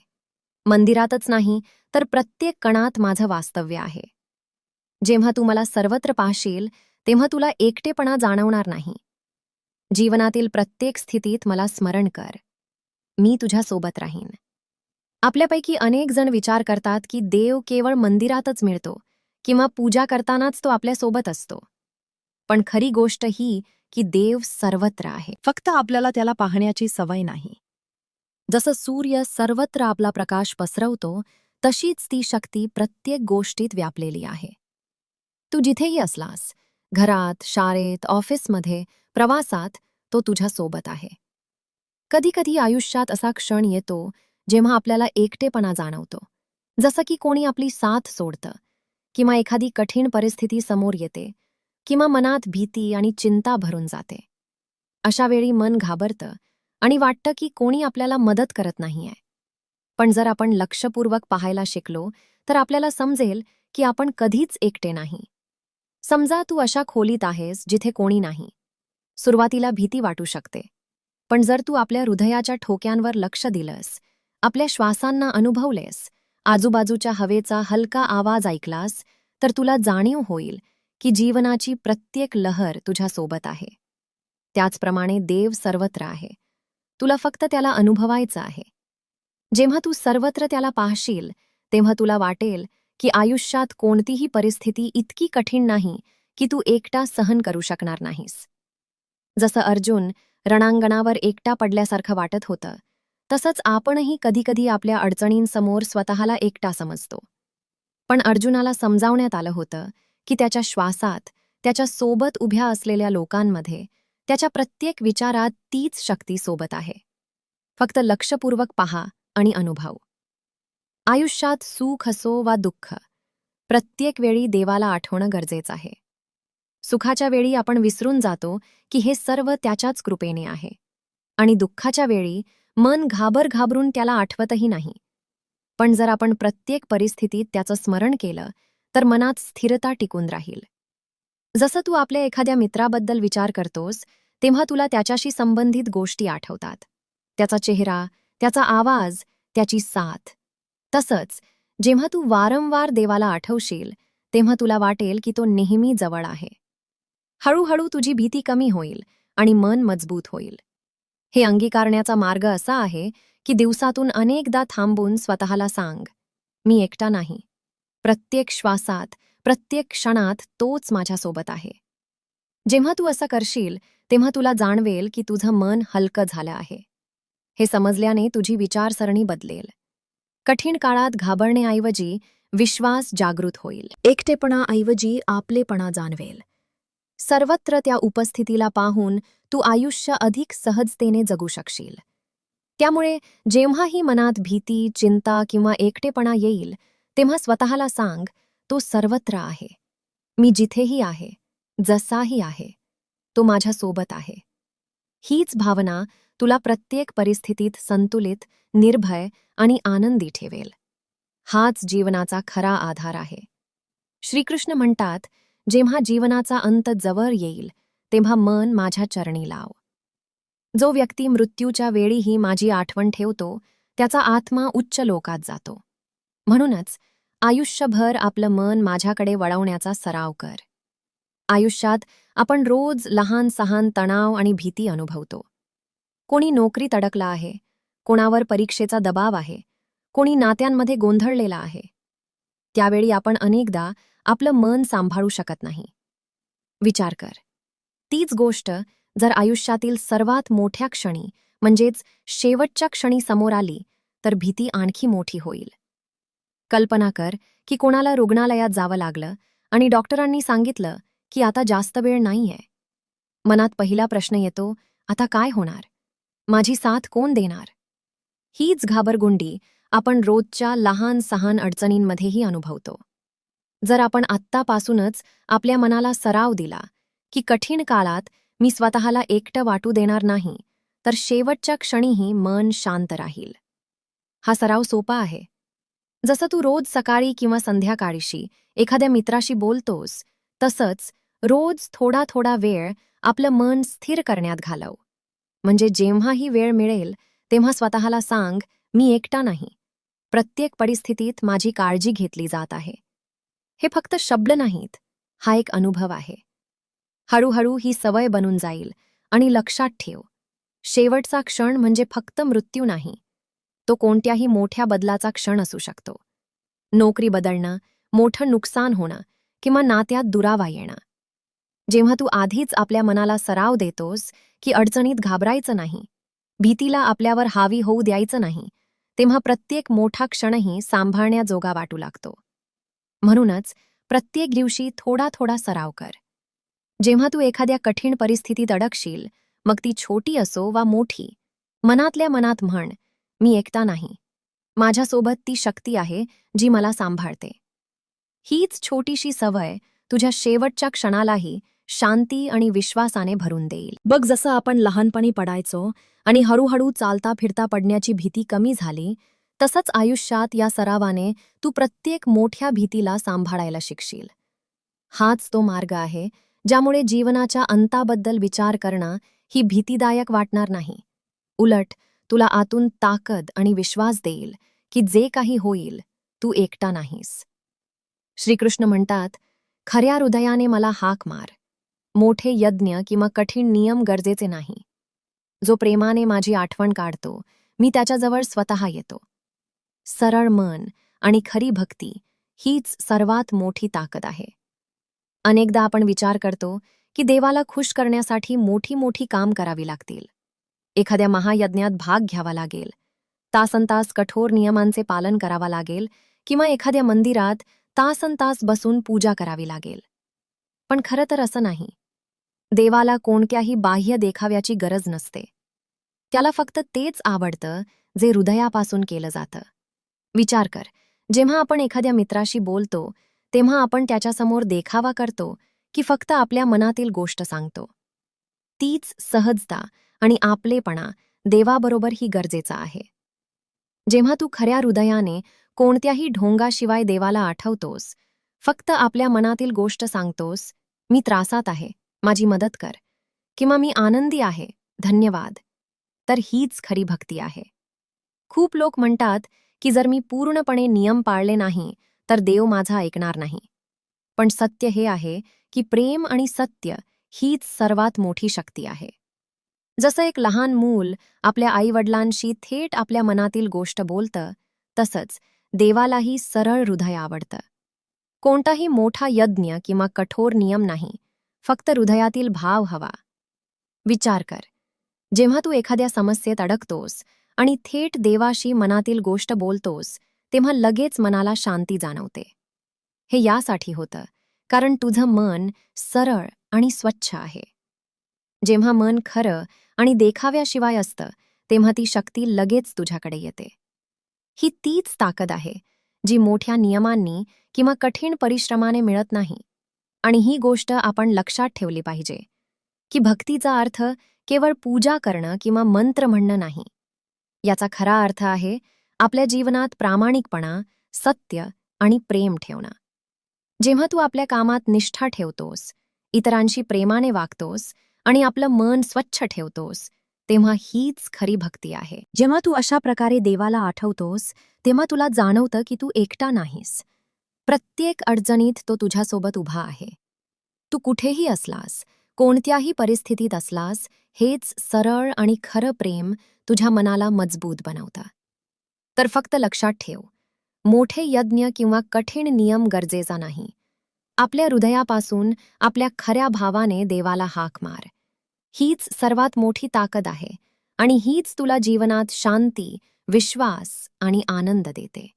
मंदिरातच नाही तर प्रत्येक कणात माझं वास्तव्य आहे. जेव्हा तू मला सर्वत्र पाहशील तेव्हा तुला एकटेपणा जाणवणार नाही. जीवनातील प्रत्येक स्थितीत मला स्मरण कर, मी तुझ्यासोबत राहीन. आपल्यापैकी अनेक जण विचार करतात की देव केवळ मंदिरातच मिळतो किंवा पूजा करतानाच तो आपल्यासोबत असतो. पण खरी गोष्ट ही की देव सर्वत्र आहे, फक्त आपल्याला त्याला पाहण्याची सवय नाही. जसं सूर्य सर्वत्र आपला प्रकाश पसरवतो, तशीच ती शक्ती प्रत्येक गोष्टीत व्यापलेली आहे. तू जिथेही असलास, घरात, शाळेत, ऑफिसमध्ये, प्रवासात, तो तुझ्यासोबत आहे. कधीकधी आयुष्यात असा क्षण येतो जेव्हा आपल्याला एकटेपणा जाणवतो, जसं की कोणी आपली साथ सोडतं किंवा एखादी कठीण परिस्थिती समोर येते किंवा मनात भीती आणि चिंता भरून जाते. अशा वेळी मन घाबरतं आणि वाटतं की कोणी आपल्याला मदत करत नाहीये. पण जर आपण लक्षपूर्वक पाहायला शिकलो तर आपल्याला समजेल की आपण कधीच एकटे नाही. समजा तू अशा खोलीत आहेस जिथे कोणी नाही. सुरुवातीला भीती वाटू शकते. पण जर तू आपल्या हृदयाच्या ठोक्यांवर लक्ष दिलंस, आपल्या श्वासांना अनुभवलेस, आजूबाजूच्या हवेचा हलका आवाज ऐकलास, तर तुला जाणीव होईल की जीवनाची प्रत्येक लहर तुझ्यासोबत आहे. त्याचप्रमाणे देव सर्वत्र आहे. तुला फक्त त्याला अनुभवायचं आहे. जेव्हा तू सर्वत्र त्याला पाहशील, तेव्हा तुला वाटेल की आयुष्यात कोणतीही परिस्थिती इतकी कठीण नाही की तू एकटा सहन करू शकणार नाहीस. जसं अर्जुन रणांगणावर एकटा पडल्यासारखं वाटत होतं, तसंच आपणही कधीकधी आपल्या अडचणींसमोर स्वतःला एकटा समजतो. पण अर्जुनाला समजावण्यात आलं होतं की त्याच्या श्वासात, त्याच्या सोबत उभ्या असलेल्या लोकांमध्ये, त्याच्या प्रत्येक विचारात तीच शक्ती सोबत आहे. फक्त लक्षपूर्वक पहा आणि अनुभव. आयुष्यात सुख असो वा दुःख, प्रत्येक वेळी देवाला आठवणं गरजेचं आहे. सुखाच्या वेळी आपण विसरून जातो की हे सर्व त्याच्याच कृपेने आहे, आणि दुःखाच्या वेळी मन घाबरून त्याला आठवतही नाही. पण जर आपण प्रत्येक परिस्थितीत त्याचं स्मरण केलं, तर मनात स्थिरता टिकून राहील. जसं तू आपल्या एखाद्या मित्राबद्दल विचार करतोस, तेव्हा तुला त्याच्याशी संबंधित गोष्टी आठवतात. त्याचा चेहरा, त्याचा आवाज, त्याची साथ. तसंच जेव्हा तू वारंवार देवाला आठवशील, तेव्हा तुला वाटेल की तो नेहमी जवळ आहे. हळूहळू तुझी भीती कमी होईल आणि मन मजबूत होईल. हे अंगीकारण्याचा मार्ग असा आहे की दिवसातून अनेकदा थांबून स्वतःला सांग, मी एकटा नाही. प्रत्येक श्वासात, प्रत्येक क्षणात तोच माझ्यासोबत आहे. जेव्हा तू असं करशील, तेव्हा तुला जाणवेल की तुझं मन हलकं झालं आहे. हे समजल्याने तुझी विचारसरणी बदलेल. कठीण काळात घाबरण्याऐवजी विश्वास जागृत होईल. एकटेपणाऐवजी आपलेपणा जाणवेल. सर्वत्र त्या उपस्थितीला पाहून तू आयुष्य अधिक सहजतेने जगू शकशील. त्यामुळे जेव्हाही मनात भीती, चिंता किंवा एकटेपणा येईल, तेव्हा स्वतःला सांग, तो सर्वत्र आहे. मी जिथेही आहे, जसाही आहे, तो माझ्यासोबत आहे. हीच भावना तुला प्रत्येक परिस्थितीत संतुलित, निर्भय आणि आनंदी ठेवेल. हाच जीवनाचा खरा आधार आहे. श्रीकृष्ण म्हणतात, जेव्हा जीवनाचा अंत जवळ येईल, तेव्हा मन माझ्या चरणी लाव. जो व्यक्ती मृत्यूच्या वेळीही माझी आठवण ठेवतो, त्याचा आत्मा उच्च लोकात जातो. म्हणूनच आयुष्यभर आपलं मन माझ्याकडे वळवण्याचा सराव कर. आयुष्यात आपण रोज लहान सहान तणाव आणि भीती अनुभवतो. कोणी नोकरीत अडकला आहे, कोणावर परीक्षेचा दबाव आहे, कोणी नात्यांमध्ये गोंधळलेला आहे. त्यावेळी आपण अनेकदा आपलं मन सांभाळू शकत नाही. विचार कर, तीच गोष्ट जर आयुष्यातील सर्वात मोठ्या क्षणी, म्हणजेच शेवटच्या क्षणी समोर आली, तर भीती आणखी मोठी होईल. कल्पना कर की कोणाला रुग्णालयात जावं लागलं आणि डॉक्टरांनी सांगितलं की आता जास्त वेळ नाहीये. मनात पहिला प्रश्न येतो, आता काय होणार? माझी साथ कोण देणार? हीच घाबरगुंडी आपण रोजच्या लहान सहान अडचणींमध्येही अनुभवतो. जर आपण आत्तापासूनच आपल्या मनाला सराव दिला की कठीण काळात मी स्वतःला एकटं वाटू देणार नाही, तर शेवटच्या क्षणीही मन शांत राहील. हा सराव सोपा आहे. जसं तू रोज सकाळी किंवा संध्याकाळीशी एखाद्या मित्राशी बोलतोस, तसंच रोज थोडा थोडा वेळ आपलं मन स्थिर करण्यात घालव. म्हणजे जेव्हाही वेळ मिळेल, तेव्हा स्वतःला सांग, मी एकटा नाही. प्रत्येक परिस्थितीत माझी काळजी घेतली जात आहे. हे फक्त शब्द नाहीत, हा एक अनुभव आहे. हळूहळू ही सवय बनून जाईल आणि लक्षात ठेव, शेवटचा क्षण म्हणजे फक्त मृत्यू नाही. तो कोणत्याही मोठ्या बदलाचा क्षण असू शकतो. नोकरी बदलणं, मोठं नुकसान होणं किंवा नात्यात दुरावा येणं. जेव्हा तू आधीच आपल्या मनाला सराव देतोस की अडचणीत घाबरायचं नाही, भीतीला आपल्यावर हावी होऊ द्यायचं नाही, तेव्हा प्रत्येक मोठा क्षणही सांभाळण्याजोगा वाटू लागतो. म्हणूनच प्रत्येक दिवशी थोडा थोडा सराव कर. जेव्हा तू एखाद्या कठीण परिस्थितीत अडकशील, मग ती छोटी असो वा मोठी, मनातल्या मनात म्हण, मी एकटा नाही. माझ्यासोबत ती शक्ती आहे जी मला सांभाळते. हीच छोटीशी सवय तुझ्या शेवटच्या क्षणालाही शांती आणि विश्वासाने भरून देईल. बघ, जसं आपण लहानपणी पडायचो आणि हळूहळू चालता फिरता पडण्याची भीती कमी झाली, तसंच आयुष्यात या सरावाने तू प्रत्येक मोठ्या भीतीला सांभाळायला शिकशील. हाच तो मार्ग आहे ज्यामुळे जीवनाच्या अंताबद्दल विचार करणं ही भीतीदायक वाटणार नाही, उलट तुला आतून ताकद आणि विश्वास देईल की जे काही होईल तू एकटा नाहीस. श्रीकृष्ण म्हणतात, खऱ्या हृदयाने मला हाक मार. मोठे यज्ञ किंवा कठीण नियम गरजेचे नाही. जो प्रेमाने माझी आठवण काढतो, मी त्याच्याजवळ स्वतः येतो. सरळ मन आणि खरी भक्ती हीच सर्वात मोठी ताकद आहे. अनेकदा आपण विचार करतो की देवाला खुश करण्यासाठी मोठी मोठी काम करावी लागतील. एखाद्या महायज्ञात भाग घ्यावा लागेल, तासनतास कठोर नियमांचे पालन करावा लागेल किंवा एखाद्या मंदिरात तासनतास बसून पूजा करावी लागेल. पण खरं तर असं नाही. देवाला कोणत्याही बाह्य देखाव्याची गरज नसते. त्याला फक्त तेच आवडतं जे हृदयापासून केलं जातं. विचार कर, जेव्हा आपण एखाद्या मित्राशी बोलतो तेव्हा आपण त्याच्यासमोर देखावा करतो की फक्त आपल्या मनातील गोष्ट सांगतो. तीच सहजता आणि आपलेपणा देवाबरोबरही गरजेचा आहे. जेव्हा तू खऱ्या हृदयाने कोणत्याही ढोंगाशिवाय देवाला आठवतोस, फक्त आपल्या मनातील गोष्ट सांगतोस, मी त्रासात आहे, माझी मदत कर, किंवा मी आनंदी आहे, धन्यवाद, तर हीच खरी भक्ती आहे. खूप लोक म्हणतात की जर मी पूर्णपणे नियम पाळले नाही तर देव माझा ऐकणार नाही. पण सत्य हे आहे की प्रेम आणि सत्य हीच सर्वात मोठी शक्ती आहे. जसं एक लहान मूल आपल्या आईवडिलांशी थेट आपल्या मनातील गोष्ट बोलतं, तसंच देवालाही सरळ हृदय आवडतं. कोणताही मोठा यज्ञ किंवा कठोर नियम नाही, फक्त हृदयातील भाव हवा. विचार कर, जेव्हा तू एखाद्या समस्येत अडकतोस आणि थेट देवाशी मनातील गोष्ट बोलतोस, तेव्हा लगेच मनाला शांती जाणवते. हे यासाठी होतं कारण तुझं मन सरळ आणि स्वच्छ आहे. जेव्हा मन खरं आणि देखाव्याशिवाय असतं, तेव्हा ती शक्ती लगेच तुझ्याकडे येते. ही तीच ताकद आहे जी मोठ्या नियमांनी किंवा कठीण परिश्रमाने मिळत नाही. आणि ही गोष्ट आपण लक्षात ठेवली पाहिजे की भक्तीचा अर्थ केवळ पूजा करणं किंवा मंत्र म्हणणं नाही. याचा खरा अर्थ आहे आपल्या जीवनात प्रामाणिकपणा, सत्य आणि प्रेम ठेवणं. जेव्हा तू आपल्या कामात निष्ठा ठेवतोस, इतरांशी प्रेमाने वागतोस आणि आपलं मन स्वच्छ ठेवतोस, तेव्हा हीच खरी भक्ती आहे. जेव्हा तू अशा प्रकारे देवाला आठवतोस, तेव्हा तुला जाणवतं की तू एकटा नाहीस. प्रत्येक अडचणीत तो तुझ्यासोबत उभा आहे. तू कुठेही असलास, कोणत्याही परिस्थितीत असलास, हेच सरळ आणि खरं प्रेम तुझ्या मनाला मजबूत बनवतं. तर फक्त लक्षात ठेव, मोठे यज्ञ किंवा कठीण नियम गरजेचा नाही. आपल्या हृदयापासून आपल्या खऱ्या भावाने देवाला हाक मार. हीच सर्वात मोठी ताकद आहे आणि हीच तुला जीवनात शांती, विश्वास आणि आनंद देते.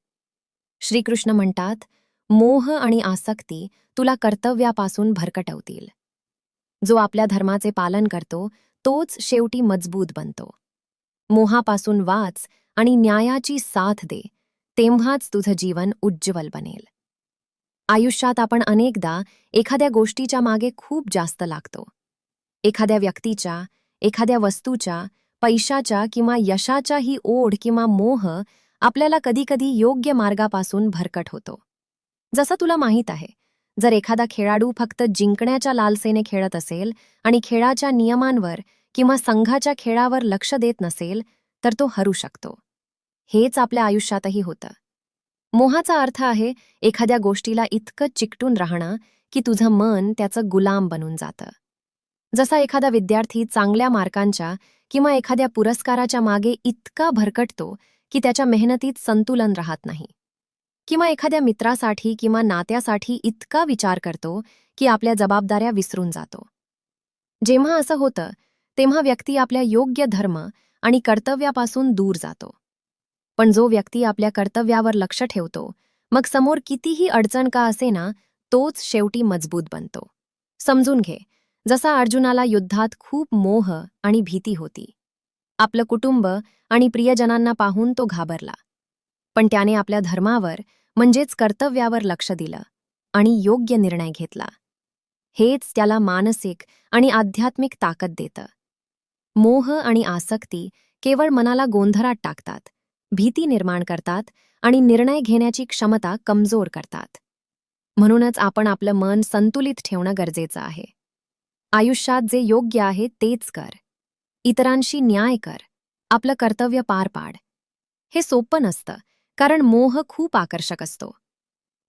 श्रीकृष्ण म्हणतात, मोह आणि आसक्ती तुला कर्तव्यापासून भरकटवतील. जो आपल्या धर्माचे पालन करतो तोच शेवटी मजबूत बनतो. मोहापासून वाच आणि न्यायाची साथ दे, तेव्हाच तुझं जीवन उज्ज्वल बनेल. आयुष्यात आपण अनेकदा एखाद्या गोष्टीच्या मागे खूप जास्त लागतो. एखाद्या व्यक्तीच्या, एखाद्या वस्तूच्या, पैशाच्या किंवा यशाच्याही ओढ किंवा मोह आपल्याला कधीकधी योग्य मार्गापासून भरकट होतो. जसं तुला माहीत आहे, जर एखादा खेळाडू फक्त जिंकण्याच्या लालसेने खेळत असेल आणि खेळाच्या नियमांवर किंवा संघाच्या खेळावर लक्ष देत नसेल, तर तो हरू शकतो. हेच आपल्या आयुष्यातही होतं. मोहाचा अर्थ आहे एखाद्या गोष्टीला इतकं चिकटून राहणं की तुझं मन त्याचं गुलाम बनून जातं. जसा एखादा विद्यार्थी चांगल्या मार्कांच्या किंवा एखाद्या पुरस्काराच्या मागे इतका भरकटतो की त्याच्या मेहनतीत संतुलन राहत नाही. किंवा एखाद्या मित्रासाठी किंवा नात्यासाठी इतका विचार करतो की आपल्या जबाबदाऱ्या विसरून जातो. जेव्हा असं होतं, तेव्हा व्यक्ती आपल्या योग्य धर्म आणि कर्तव्यापासून दूर जातो. पण जो व्यक्ती आपल्या कर्तव्यावर लक्ष ठेवतो, मग समोर कितीही अडचण का असेना, तोच शेवटी मजबूत बनतो. समजून घे, जसा अर्जुनाला युद्धात खूप मोह आणि भीती होती. आपलं कुटुंब आणि प्रियजनांना पाहून तो घाबरला. पण त्याने आपल्या धर्मावर म्हणजेच कर्तव्यावर लक्ष दिलं आणि योग्य निर्णय घेतला. हेच त्याला मानसिक आणि आध्यात्मिक ताकद देतं. मोह आणि आसक्ती केवळ मनाला गोंधळात टाकतात, भीती निर्माण करतात आणि निर्णय घेण्याची क्षमता कमजोर करतात. म्हणूनच आपण आपलं मन संतुलित ठेवणं गरजेचं आहे. आयुष्यात जे योग्य आहे तेच कर. इतरांशी न्याय कर आपलं कर्तव्य पार पाड. हे सोपं नसतं, कारण मोह खूप आकर्षक असतो.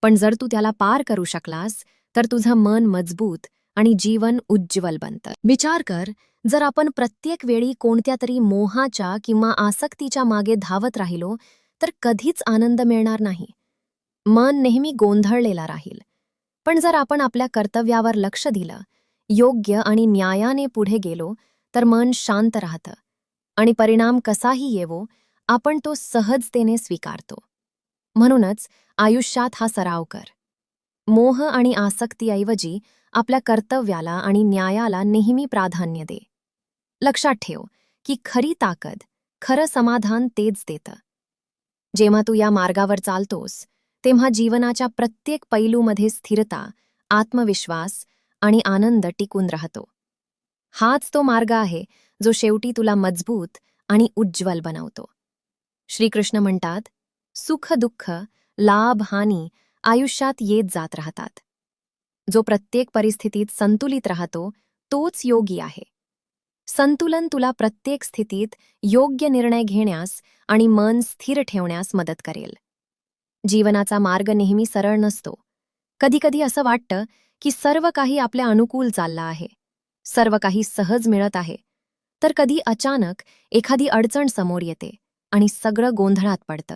पण जर तू त्याला पार करू शकलास, तर तुझं मन मजबूत आणि जीवन उज्ज्वल बनतं. विचार कर, जर आपण प्रत्येक वेळी कोणत्या तरी मोहाच्या किंवा आसक्तीच्या मागे धावत राहिलो, तर कधीच आनंद मिळणार नाही. मन नेहमी गोंधळलेला राहील. पण जर आपण आपल्या कर्तव्यावर लक्ष दिलं, योग्य आणि न्यायाने पुढे गेलो, तर मन शांत राहतं आणि परिणाम कसाही येवो, आपण तो सहजतेने स्वीकारतो. म्हणूनच आयुष्यात हा सराव कर. मोह आणि आसक्तीऐवजी आपल्या कर्तव्याला आणि न्यायाला नेहमी प्राधान्य दे. लक्षात ठेव की खरी ताकद, खरं समाधान तेच देतं. जेव्हा तू या मार्गावर चालतोस, तेव्हा जीवनाच्या प्रत्येक पैलूमध्ये स्थिरता, आत्मविश्वास आणि आनंद टिकून राहतो. हाच तो मार्ग आहे जो शेवटी तुला मजबूत आणि उज्ज्वल बनवतो. श्रीकृष्ण म्हणतात, सुख दुःख, लाभ हानी आयुष्यात येत जात राहतात. जो प्रत्येक परिस्थितीत संतुलित राहतो, तोच योगी आहे. संतुलन तुला प्रत्येक स्थितीत योग्य निर्णय घेण्यास आणि मन स्थिर ठेवण्यास मदत करेल. जीवनाचा मार्ग नेहमी सरळ नसतो. कधीकधी असं वाटतं की सर्व काही आपल्या अनुकूल चाललं आहे, सर्व काही सहज मिळत आहे. तर कधी अचानक एखादी अडचण समोर येते आणि सगळं गोंधळात पडतं.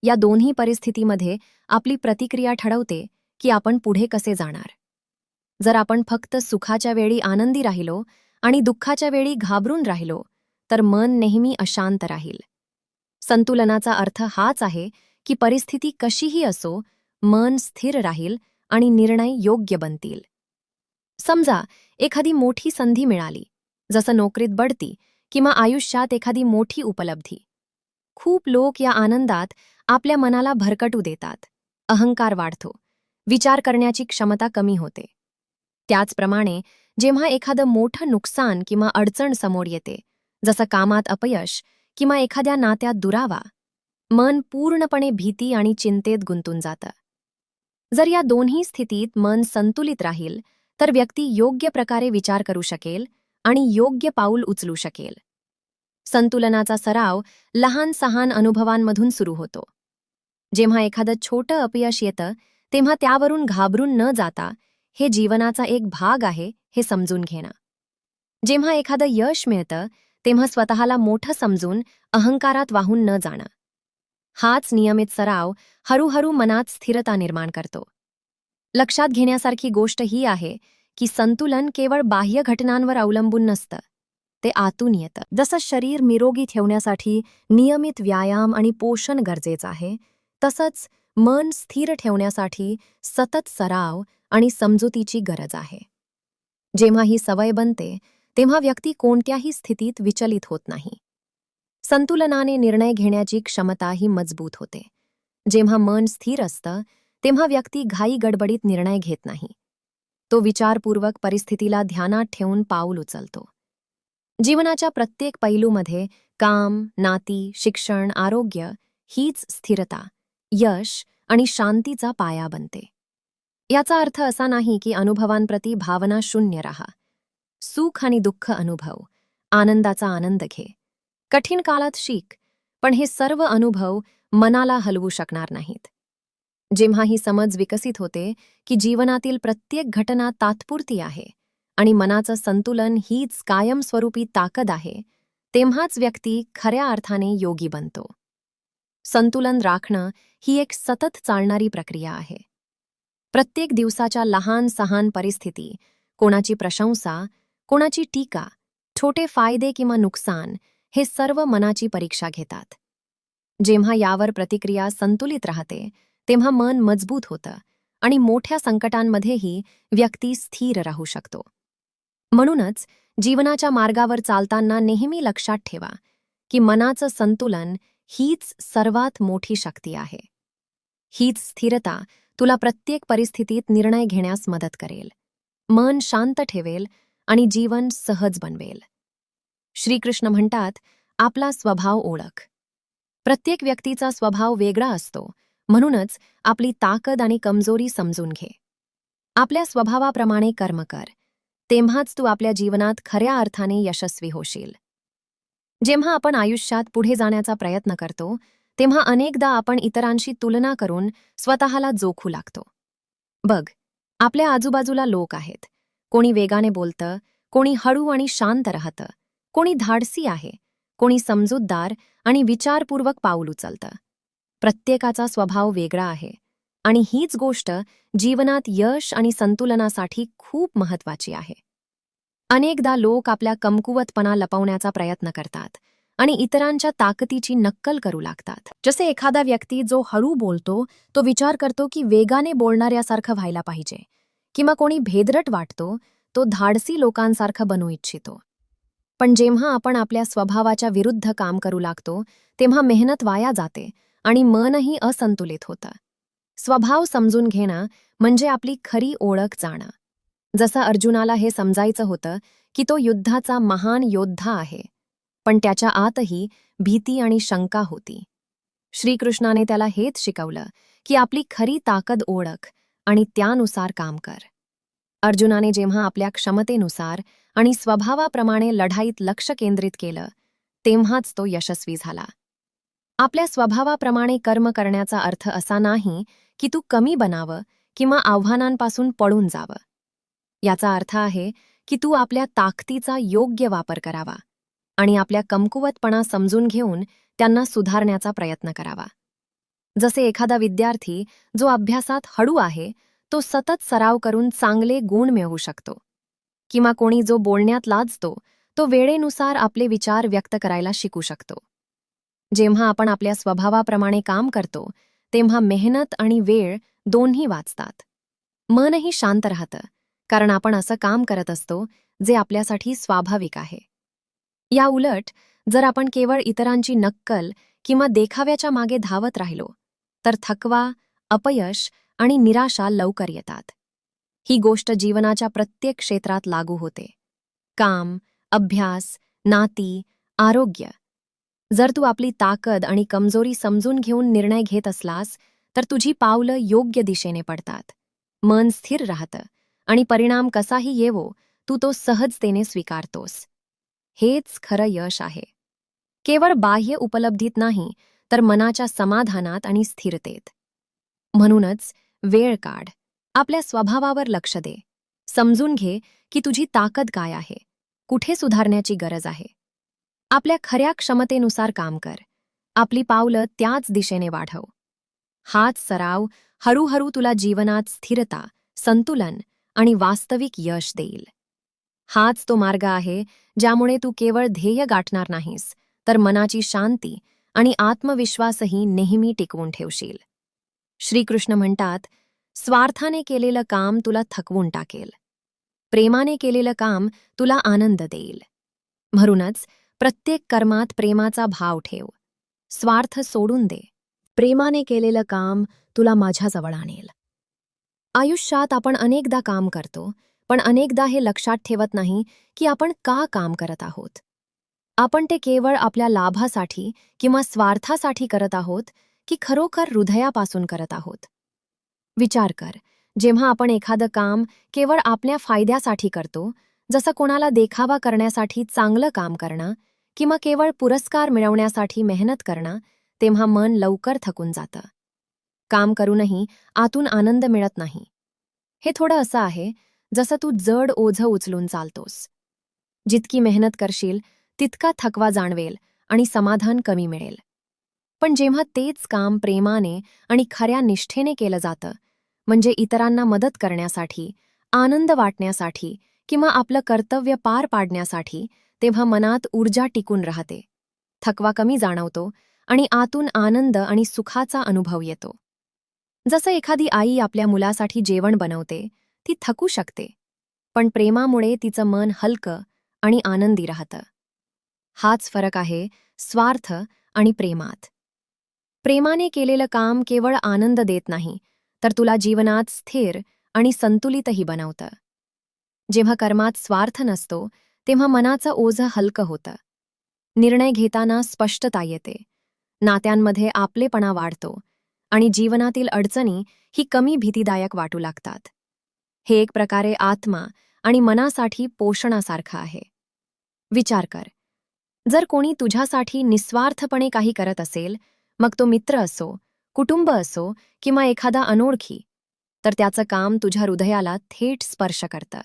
या दोन्ही परिस्थितीमध्ये आपली प्रतिक्रिया ठरवते की आपण पुढे कसे जाणार. जर आपण फक्त सुखाच्या वेळी आनंदी राहिलो आणि दुःखाच्या वेळी घाबरून राहिलो, तर मन नेहमी अशांत राहील. संतुलनाचा अर्थ हाच आहे की परिस्थिती कशीही असो, मन स्थिर राहील आणि निर्णय योग्य बनतील. समजा एखादी मोठी संधी मिळाली, जसं नोकरीत बढती किंवा आयुष्यात एखादी मोठी उपलब्धी. खूप लोक या आनंदात आपल्या मनाला भरकटू देतात. अहंकार वाढतो, विचार करण्याची क्षमता कमी होते. त्याचप्रमाणे जेव्हा एखादं मोठं नुकसान किंवा अडचण समोर येते, जसं कामात अपयश किंवा एखाद्या नात्यात दुरावा, मन पूर्णपणे भीती आणि चिंतेत गुंतून जातं. जर या दोन्ही स्थितीत मन संतुलित राहील, तर व्यक्ती योग्य प्रकारे विचार करू शकेल आणि योग्य पाऊल उचलू शकेल. संतुलनाचा सराव लहान सहान अनुभवांमधून सुरू होतो. जेव्हा एखादं छोटं अपयश येतं, तेव्हा त्यावरून घाबरून न जाता हे जीवनाचा एक भाग आहे हे समजून घेणं. जेव्हा एखादं यश मिळतं, तेव्हा स्वतःला मोठं समजून अहंकारात वाहून न जाणं. हाच नियमित सराव हळूहळू मनात स्थिरता निर्माण करतो. लक्षात घेण्यासारखी गोष्ट ही आहे की संतुलन केवळ बाह्य घटनांवर अवलंबून नसतं, ते आतून येतं. जसं शरीर निरोगी ठेवण्यासाठी नियमित व्यायाम आणि पोषण गरजेचं आहे, तसंच मन स्थिर ठेवण्यासाठी सतत सराव आणि समजुतीची गरज आहे. जेव्हा ही सवय बनते, तेव्हा व्यक्ती कोणत्याही स्थितीत विचलित होत नाही. संतुलनाने निर्णय घेण्याची क्षमताही मजबूत होते. जेव्हा मन स्थिर असतं, तेव्हा व्यक्ती घाई गडबडीत निर्णय घेत नाही. तो विचारपूर्वक परिस्थितीला ध्यानात ठेवून पाऊल उचलतो. जीवनाच्या प्रत्येक पैलूमध्ये काम, नाती, शिक्षण, आरोग्य हीच स्थिरता, यश आणि शांतीचा पाया बनते. याचा अर्थ असा नाही की अनुभवांप्रती भावना शून्य राहा. सुख आणि दुःख अनुभव, आनंदाचा आनंद घे. कठीण काळात शिक, पण हे सर्व अनुभव मनाला हलवू शकणार नाहीत. जेव्हा ही समज विकसित होते की जीवनातील प्रत्येक घटना तात्पुरती आहे आणि मनाचं संतुलन हीच कायमस्वरूपी ताकद आहे, तेव्हाच व्यक्ती खऱ्या अर्थाने योगी बनतो. संतुलन राखणं ही एक सतत चालणारी प्रक्रिया आहे. प्रत्येक दिवसाच्या लहान सहान परिस्थिती, कोणाची प्रशंसा, कोणाची टीका, छोटे फायदे किंवा नुकसान, हे सर्व मनाची परीक्षा घेतात. जेव्हा यावर प्रतिक्रिया संतुलित राहते, तेव्हा मन मजबूत होतं आणि मोठ्या संकटांमध्येही व्यक्ती स्थिर राहू शकतो. म्हणूनच जीवनाच्या मार्गावर चालताना नेहमी लक्षात ठेवा की मनाचं संतुलन हीच सर्वात मोठी शक्ती आहे. हीच स्थिरता तुला प्रत्येक परिस्थितीत निर्णय घेण्यास मदत करेल, मन शांत ठेवेल आणि जीवन सहज बनवेल. श्रीकृष्ण म्हणतात, आपला स्वभाव ओळख. प्रत्येक व्यक्तीचा स्वभाव वेगळा असतो, म्हणूनच आपली ताकद आणि कमजोरी समजून घे. आपल्या स्वभावाप्रमाणे कर्म कर, तेव्हाच तू आपल्या जीवनात खऱ्या अर्थाने यशस्वी होशील. जेव्हा आपण आयुष्यात पुढे जाण्याचा प्रयत्न करतो तेव्हा अनेकदा आपण इतरांशी तुलना करून स्वतःला जोखू लागतो. बघ, आपल्या आजूबाजूला लोक आहेत. कोणी वेगाने बोलतं, कोणी हळू आणि शांत राहतं, कोणी धाडसी आहे, कोणी समजूतदार आणि विचारपूर्वक पाऊल उचलतं. प्रत्येकाचा स्वभाव वेगळा आहे आणि हीच गोष्ट जीवनात यश आणि संतुलनासाठी खूप महत्त्वाची आहे. अनेकदा लोक आपल्या कमकुवतपणा लपवण्याचा प्रयत्न करतात आणि इतरांच्या ताकदीची नक्कल करू लागतात. जसे एखादा व्यक्ती जो हळू बोलतो तो विचार करतो की वेगाने बोलणाऱ्यासारखं व्हायला पाहिजे, किंवा कोणी भेदरट वाटतो तो धाडसी लोकांसारखं बनू इच्छितो. पण जेव्हा आपण आपल्या स्वभावाच्या विरुद्ध काम करू लागतो तेव्हा मेहनत वाया जाते आणि मनही असंतुलित होतं. स्वभाव समजून घेणं म्हणजे आपली खरी ओळख जाणं. जसं अर्जुनाला हे समजायचं होतं की तो युद्धाचा महान योद्धा आहे, पण त्याच्या आतही भीती आणि शंका होती. श्रीकृष्णाने त्याला हेच शिकवलं की आपली खरी ताकद ओळख आणि त्यानुसार काम कर. अर्जुनाने जेव्हा आपल्या क्षमतेनुसार आणि स्वभावाप्रमाणे लढाईत लक्ष केंद्रित केलं तेव्हाच तो यशस्वी झाला. आपल्या स्वभावाप्रमाणे कर्म करण्याचा अर्थ असा नाही की तू कमी बनावं किंवा आव्हानांपासून पळून जावं. याचा अर्थ आहे की तू आपल्या ताकदीचा योग्य वापर करावा आणि आपल्या कमकुवतपणा समजून घेऊन त्यांना सुधारण्याचा प्रयत्न करावा. जसे एखादा विद्यार्थी जो अभ्यासात हळू आहे तो सतत सराव करून चांगले गुण मिळवू शकतो, किंवा कोणी जो बोलण्यात लाजतो तो वेळेनुसार आपले विचार व्यक्त करायला शिकू शकतो. जेव्हा आपण आपल्या स्वभावाप्रमाणे काम करतो तेव्हा मेहनत आणि वेळ दोन्ही वाचतात. मनही शांत राहतं, कारण आपण असं काम करत असतो जे आपल्यासाठी स्वाभाविक आहे. या उलट जर आपण केवळ इतरांची नक्कल किंवा देखाव्याच्या मागे धावत राहिलो तर थकवा, अपयश आणि निराशा लवकर येतात. ही गोष्ट जीवनाच्या प्रत्येक क्षेत्रात लागू होते. काम, अभ्यास, नाती, आरोग्य. जर तू आपली ताकद आणि कमजोरी समजून घेऊन निर्णय घेत असलास तर तुझी पावलं योग्य दिशेने पडतात. मन स्थिर राहतं आणि परिणाम कसाही येवो तू तो सहजतेने स्वीकारतोस. हेच खरं यश आहे. केवळ बाह्य उपलब्धीत नाही तर मनाच्या समाधानात आणि स्थिरतेत. म्हणूनच वेळ काढ, आपल्या स्वभावावर लक्ष दे, समजून घे की तुझी ताकद काय आहे, कुठे सुधारण्याची गरज आहे. आपल्या खऱ्या क्षमतेनुसार काम कर, आपली पावलं त्याच दिशेने वाढव. हाच सराव हळूहळू तुला जीवनात स्थिरता, संतुलन आणि वास्तविक यश देईल. हाच तो मार्ग आहे ज्यामुळे तू केवळ ध्येय गाठणार नाहीस तर मनाची शांती आणि आत्मविश्वासही नेहमी टिकवून ठेवशील. श्रीकृष्ण म्हणतात, स्वार्थाने केलेलं काम तुला थकवून टाकेल, प्रेमाने केलेलं काम तुला आनंद देईल. म्हणूनच प्रत्येक कर्मात प्रेमाचा भाव ठेव. स्वार्थ सोडून दे. प्रेमाने केलेलं काम तुला माझ्याजवळ आणेल. आयुष्यात आपण अनेकदा काम करतो, पण अनेकदा हे लक्षात ठेवत नाही की आपण का काम करत आहोत. आपण ते केवळ आपल्या लाभासाठी किंवा स्वार्थासाठी करत आहोत की खरोखर हृदयापासून करत आहोत. विचार कर, जेव्हा आपण एखादं काम केवळ आपल्या फायद्यासाठी करतो, जसं कोणाला देखावा करण्यासाठी चांगलं काम करणं किंवा केवळ पुरस्कार मिळवण्यासाठी मेहनत करणं, तेव्हा मन लवकर थकून जातं. काम करूनही आतून आनंद मिळत नाही. हे थोडं असं आहे जसं तू जड ओझं उचलून चालतोस. जितकी मेहनत करशील तितका थकवा जाणवेल आणि समाधान कमी मिळेल. पण जेव्हा तेच काम प्रेमाने आणि खऱ्या निष्ठेने केलं जातं, म्हणजे इतरांना मदत करण्यासाठी, आनंद वाटण्यासाठी किंवा आपलं कर्तव्य पार पाडण्यासाठी, तेव्हा मनात ऊर्जा टिकून राहते, थकवा कमी जाणवतो आणि आतून आनंद आणि सुखाचा अनुभव येतो. जसं एखादी आई आपल्या मुलासाठी जेवण बनवते, ती थकू शकते, पण प्रेमामुळे तिचं मन हलकं आणि आनंदी राहतं. हाच फरक आहे स्वार्थ आणि प्रेमात. प्रेमाने केलेलं काम केवळ आनंद देत नाही, तर तुला जीवनात स्थिर आणि संतुलितही बनवतं. जेव्हा कर्मात स्वार्थ नसतो, तेव्हा मनाचं ओझं हलकं होतं. निर्णय घेताना स्पष्टता येते, नात्यांमध्ये आपलेपणा वाढतो आणि जीवनातील अडचणी ही कमी भीतीदायक वाटू लागतात. हे एक प्रकारे आत्मा आणि मनासाठी पोषणासारखं आहे. विचार कर, जर कोणी तुझ्यासाठी निस्वार्थपणे काही करत असेल, मग तो मित्र असो, कुटुंब असो किंवा एखादा अनोळखी, तर त्याचं काम तुझ्या हृदयाला थेट स्पर्श करतं.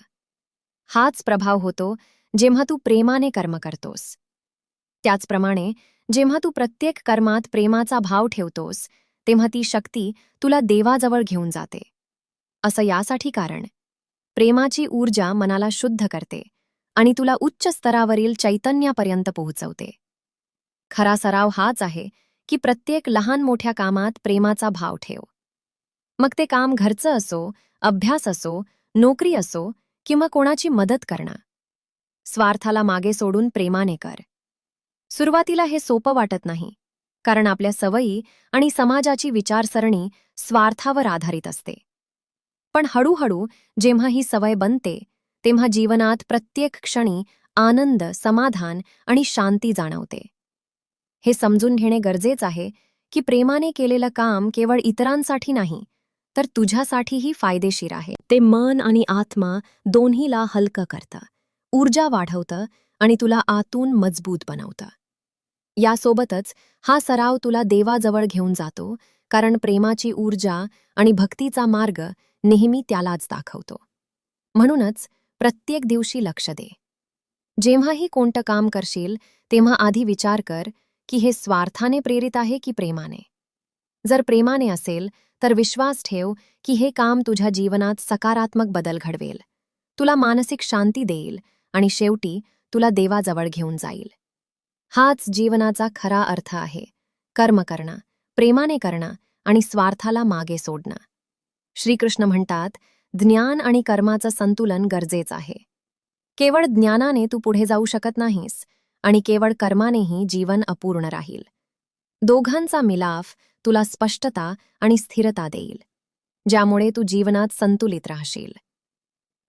हाच प्रभाव होतो जेव्हा तू प्रेमाने कर्म करतोस. त्याचप्रमाणे जेव्हा तू प्रत्येक कर्मात प्रेमाचा भाव ठेवतोस, तेव्हा ती शक्ती तुला देवाजवळ घेऊन जाते. असं यासाठी कारण प्रेमाची ऊर्जा मनाला शुद्ध करते आणि तुला उच्च स्तरावरील चैतन्यापर्यंत पोहोचवते. खरा सराव हाच आहे की प्रत्येक लहान मोठ्या कामात प्रेमाचा भाव ठेव. मग ते काम घरचं असो, अभ्यास असो, नोकरी असो किंवा कोणाची मदत करणं. स्वार्थाला मागे सोडून प्रेमाने कर. सुरुवातीला हे सोपं वाटत नाही, कारण आपल्या सवयी आणि समाजाची विचारसरणी स्वार्थावर आधारित असते. पण हळूहळू जेव्हा ही सवय बनते, तेव्हा जीवनात प्रत्येक क्षणी आनंद, समाधान आणि शांती जाणवते. हे समजून घेणे गरजेचं आहे की प्रेमाने केलेलं काम केवळ इतरांसाठी नाही, तर तुझ्यासाठीही फायदेशीर आहे. ते मन आणि आत्मा दोन्हीला हलकं करतं, ऊर्जा वाढवतं आणि तुला आतून मजबूत बनवतं. यासोबतच हा सराव तुला देवाजवळ घेऊन जातो, कारण प्रेमाची ऊर्जा आणि भक्तीचा मार्ग नेहमी त्यालाच दाखवतो. म्हणूनच प्रत्येक दिवशी लक्ष दे. जेव्हाही कोणतं काम करशील, तेव्हा आधी विचार कर की हे स्वार्थाने प्रेरित आहे की प्रेमाने. जर प्रेमाने असेल, तर विश्वास ठेव की हे काम तुझ्या जीवनात सकारात्मक बदल घडवेल, तुला मानसिक शांती देईल आणि शेवटी तुला देवाजवळ घेऊन जाईल. हाच जीवनाचा खरा अर्थ आहे. कर्म करणं, प्रेमाने करणं आणि स्वार्थाला मागे सोडणं. श्रीकृष्ण म्हणतात, ज्ञान आणि कर्माचं संतुलन गरजेचं आहे. केवळ ज्ञानाने तू पुढे जाऊ शकत नाहीस आणि केवळ कर्मानेही जीवन अपूर्ण राहील. दोघांचा मिलाफ तुला स्पष्टता आणि स्थिरता देईल, ज्यामुळे तू जीवनात संतुलित राहशील.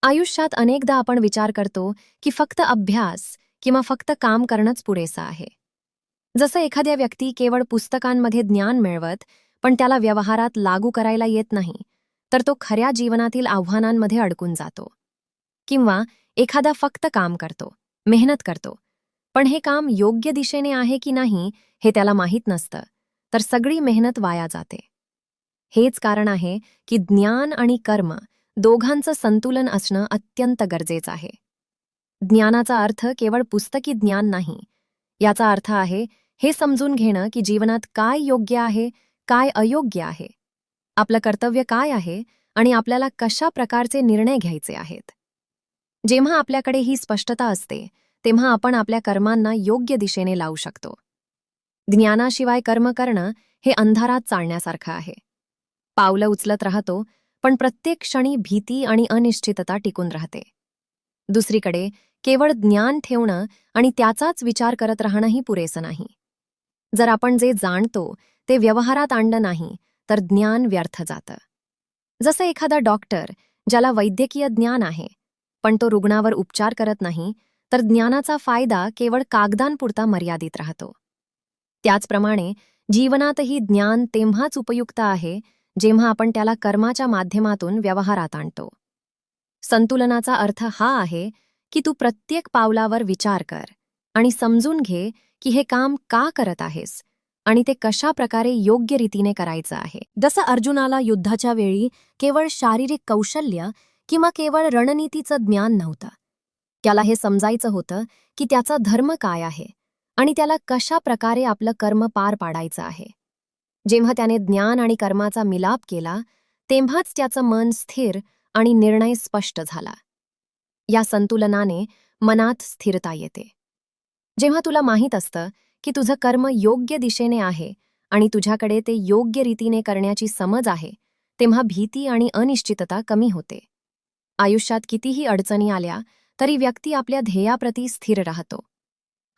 आयुष्यात अनेकदा आपण विचार करतो की फक्त अभ्यास किंवा फक्त काम करणंच पुरेसं आहे. जसं एखाद्या व्यक्ती केवळ पुस्तकांमध्ये ज्ञान मिळवत पण त्याला व्यवहारात लागू करायला येत नाही, तर तो खऱ्या जीवनातील आव्हानांमध्ये अडकून जातो. किंवा एखादा फक्त काम करतो, मेहनत करतो, पण हे काम योग्य दिशेने आहे की नाही हे त्याला माहीत नसतं, तर सगळी मेहनत वाया जाते. हेच कारण आहे की ज्ञान आणि कर्म दोघांचं संतुलन असणं अत्यंत गरजेचं आहे. ज्ञानाचा अर्थ केवळ पुस्तकी ज्ञान नाही. याचा अर्थ आहे हे समजून घेणं की जीवनात काय योग्य आहे, काय अयोग्य आहे, आपलं कर्तव्य काय आहे आणि आपल्याला कशा प्रकारचे निर्णय घ्यायचे आहेत. जेव्हा आपल्याकडे ही स्पष्टता असते, तेव्हा आपण आपल्या कर्मांना योग्य दिशेने लावू शकतो. ज्ञानाशिवाय कर्म करणं हे अंधारात चालण्यासारखं आहे. पावलं उचलत राहतो, पण प्रत्येक क्षणी भीती आणि अनिश्चितता टिकून राहते. दुसरीकडे केवळ ज्ञान ठेवणं आणि त्याचाच विचार करत राहणंही पुरेसं नाही. जर आपण जे जाणतो ते व्यवहारात आणलं नाही, तर ज्ञान व्यर्थ जातं. जसं एखादा डॉक्टर ज्याला वैद्यकीय ज्ञान आहे, पण तो रुग्णावर उपचार करत नाही, तर ज्ञानाचा फायदा केवळ कागदांपुरता मर्यादित राहतो. त्याचप्रमाणे जीवनातही ज्ञान तेव्हाच उपयुक्त आहे जेव्हा आपण त्याला कर्माच्या माध्यमातून व्यवहारात आणतो. संतुलनाचा अर्थ हा आहे की तू प्रत्येक पावलावर विचार कर आणि समजून घे की हे काम का करत आहेस आणि ते कशा प्रकारे योग्य रीतीने करायचं आहे. जसं अर्जुनाला युद्धाच्या वेळी केवळ शारीरिक कौशल्य किंवा केवळ रणनीतीचं ज्ञान नव्हतं. त्याला हे समजायचं होतं की त्याचा धर्म काय आहे आणि त्याला कशा प्रकारे आपलं कर्म पार पाडायचं आहे. जेव्हा त्याने ज्ञान आणि कर्माचा मिलाप केला, तेव्हाच त्याचं मन स्थिर आणि निर्णय स्पष्ट झाला. या संतुलनाने मनात स्थिरता येते. जेव्हा तुला माहीत असतं की तुझं कर्म योग्य दिशेने आहे आणि तुझ्याकडे ते योग्य रीतीने करण्याची समज आहे, तेव्हा भीती आणि अनिश्चितता कमी होते. आयुष्यात कितीही अडचणी आल्या तरी व्यक्ती आपल्या ध्येयाप्रती स्थिर राहतो.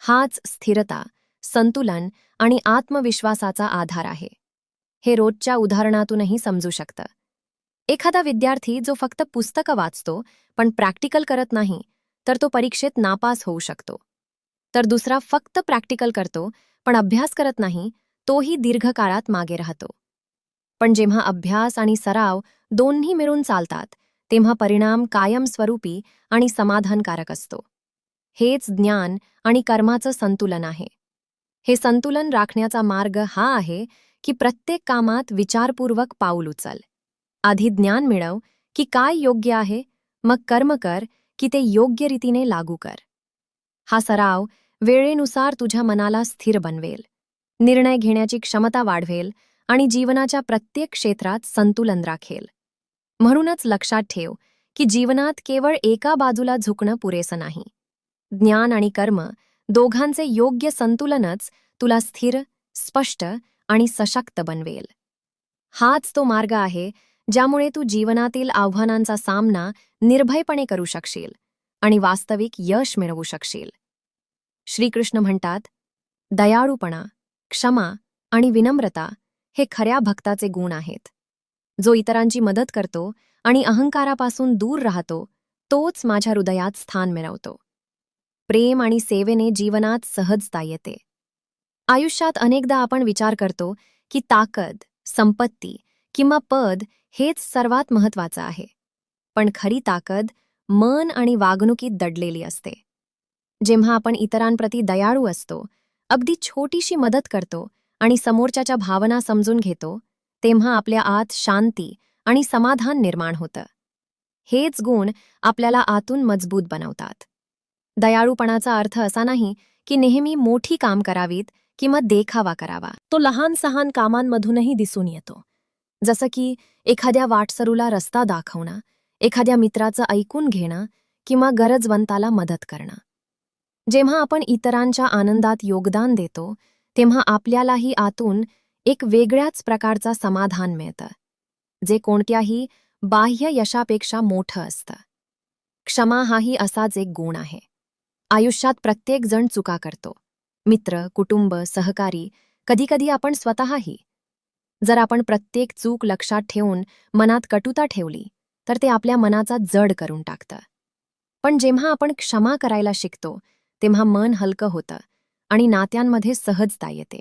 हाच स्थिरता, संतुलन आणि आत्मविश्वासाचा आधार आहे. हे रोजच्या उदाहरणातूनही समजू शकतं. एखादा विद्यार्थी जो फक्त पुस्तकं वाचतो पण प्रॅक्टिकल करत नाही, तर तो परीक्षेत नापास होऊ शकतो. तर दुसरा फक्त प्रॅक्टिकल करतो पण अभ्यास करत नाही, तोही दीर्घकाळात मागे राहतो. पण जेव्हा अभ्यास आणि सराव दोन्ही मिळून चालतात, तेव्हा परिणाम कायमस्वरूपी आणि समाधानकारक असतो. हेच ज्ञान आणि कर्माचं संतुलन आहे. हे संतुलन राखण्याचा मार्ग हा आहे की प्रत्येक कामात विचारपूर्वक पाऊल उचल. आधी ज्ञान मिळव की काय योग्य आहे, मग कर्म कर की ते योग्य रीतीने लागू कर. हा सराव वेळेनुसार तुझ्या मनाला स्थिर बनवेल, निर्णय घेण्याची क्षमता वाढवेल आणि जीवनाच्या प्रत्येक क्षेत्रात संतुलन राखेल. म्हणूनच लक्षात ठेव की जीवनात केवळ एका बाजूला झुकणं पुरेसं नाही. ज्ञान आणि कर्म दोघांचे योग्य संतुलनच तुला स्थिर, स्पष्ट आणि सशक्त बनवेल. हाच तो मार्ग आहे ज्यामुळे तू जीवनातील आव्हानांचा सामना निर्भयपणे करू शकशील आणि वास्तविक यश मिळवू शकशील. श्रीकृष्ण म्हणतात, दयाळूपणा, क्षमा आणि विनम्रता हे खऱ्या भक्ताचे गुण आहेत. जो इतरांची मदत करतो आणि अहंकारापासून दूर राहतो, तोच माझ्या हृदयात स्थान मिळवतो. प्रेम आणि सेवेने जीवनात सहजता येते. आयुष्यात अनेकदा आपण विचार करतो की ताकद, संपत्ती किंवा पद हेच सर्वात महत्त्वाचं आहे. पण खरी ताकद मन आणि वागणुकीत दडलेली असते. जेव्हा आपण इतरांप्रती दयाळू असतो, अगदी छोटीशी मदत करतो आणि समोरच्याच्या भावना समजून घेतो, तेव्हा आपल्या आत शांती आणि समाधान निर्माण होतं. हेच गुण आपल्याला आतून मजबूत बनवतात. दयाळूपणाचा अर्थ असा नाही की नेहमी मोठी काम करावीत किंवा देखावा करावा. तो लहान सहान कामांमधूनही दिसून येतो. जसं की एखाद्या वाटसरूला रस्ता दाखवणं, एखाद्या मित्राचं ऐकून घेणं किंवा गरजवंताला मदत करणं. जेव्हा आपण इतरांच्या आनंदात योगदान देतो, तेव्हा आपल्यालाही आतून एक वेगळ्याच प्रकारचा समाधान मिळतं, जे कोणत्याही बाह्य यशापेक्षा मोठं असतं. क्षमा हाही असाच एक गुण आहे. आयुष्यात प्रत्येक जण चुका करतो. मित्र, कुटुंब, सहकारी, कधीकधी आपण स्वतःही. जर आपण प्रत्येक चूक लक्षात ठेवून मनात कटुता ठेवली, तर ते आपल्या मनाचा जड करून टाकतं. पण जेव्हा आपण क्षमा करायला शिकतो, तेव्हा मन हलकं होतं आणि नात्यांमध्ये सहजता येते.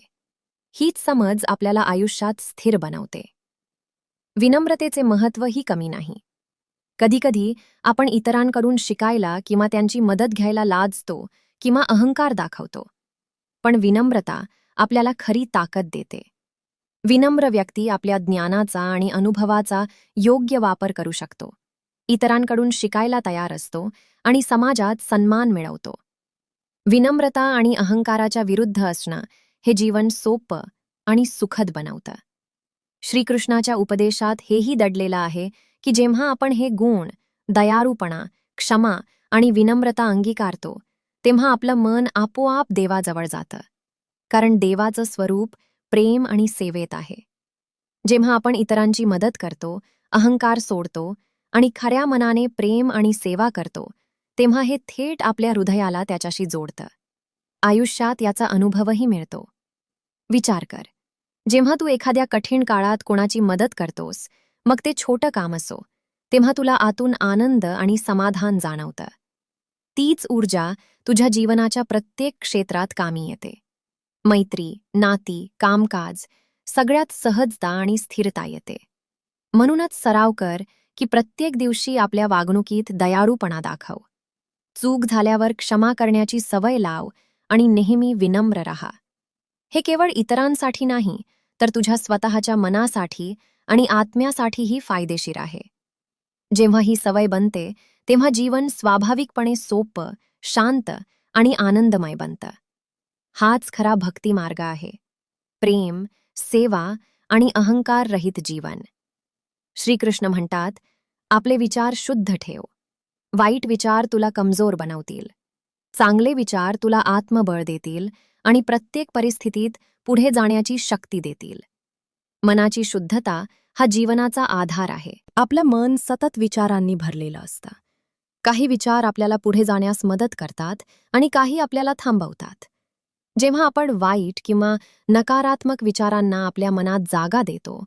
हीच समज आपल्याला आयुष्यात स्थिर बनवते. विनम्रतेचे महत्त्वही कमी नाही. कधीकधी आपण इतरांकडून शिकायला किंवा त्यांची मदत घ्यायला लाजतो किंवा अहंकार दाखवतो. पण विनम्रता आपल्याला खरी ताकद देते. विनम्र व्यक्ती आपल्या ज्ञानाचा आणि अनुभवाचा योग्य वापर करू शकतो, इतरांकडून शिकायला तयार असतो आणि समाजात सन्मान मिळवतो. विनम्रता आणि अहंकाराच्या विरुद्ध असणं हे जीवन सोपं आणि सुखद बनवतं. श्रीकृष्णाच्या उपदेशात हेही दडलेलं आहे की जेव्हा आपण हे गुण, दयाळूपणा, क्षमा आणि विनम्रता अंगीकारतो, तेव्हा आपलं मन आपोआप देवाजवळ जातं. कारण देवाचं स्वरूप प्रेम आणि सेवेत आहे. जेव्हा आपण इतरांची मदत करतो, अहंकार सोडतो आणि खऱ्या मनाने प्रेम आणि सेवा करतो, तेव्हा हे थेट आपल्या हृदयाला त्याच्याशी जोडतं. आयुष्यात याचा अनुभवही मिळतो. विचार कर, जेव्हा तू एखाद्या कठीण काळात कोणाची मदत करतोस, मग ते छोटं काम असो, तेव्हा तुला आतून आनंद आणि समाधान जाणवतं. तीच ऊर्जा तुझ्या जीवनाच्या प्रत्येक क्षेत्रात कामी येते. मैत्री, नाती, कामकाज सगळ्यात सहजता आणि स्थिरता येते. म्हणूनच सराव कर की प्रत्येक दिवशी आपल्या वागणुकीत दयाळूपणा दाखव. चूक झाल्यावर क्षमा करण्याची सवय लाव आणि नेहमी विनम्र राहा. हे केवळ इतरांसाठी नाही, तर तुझ्या स्वतःच्या मनासाठी आणि आत्म्यासाठीही फायदेशीर आहे. जेव्हा ही सवय बनते, तेव्हा जीवन स्वाभाविकपणे सोपं, शांत आणि आनंदमय बनतं. हाच खरा भक्ती मार्ग आहे. प्रेम, सेवा आणि अहंकार रहित जीवन. श्रीकृष्ण म्हणतात, आपले विचार शुद्ध ठेव. वाईट विचार तुला कमजोर बनवतील. चांगले विचार तुला आत्मबळ देतील आणि प्रत्येक परिस्थितीत पुढे जाण्याची शक्ती देतील. मनाची शुद्धता हा जीवनाचा आधार आहे. आपलं मन सतत विचारांनी भरलेलं असतं. काही विचार आपल्याला पुढे जाण्यास मदत करतात आणि काही आपल्याला थांबवतात. जेव्हा आपण वाईट किंवा नकारात्मक विचारांना आपल्या मनात जागा देतो,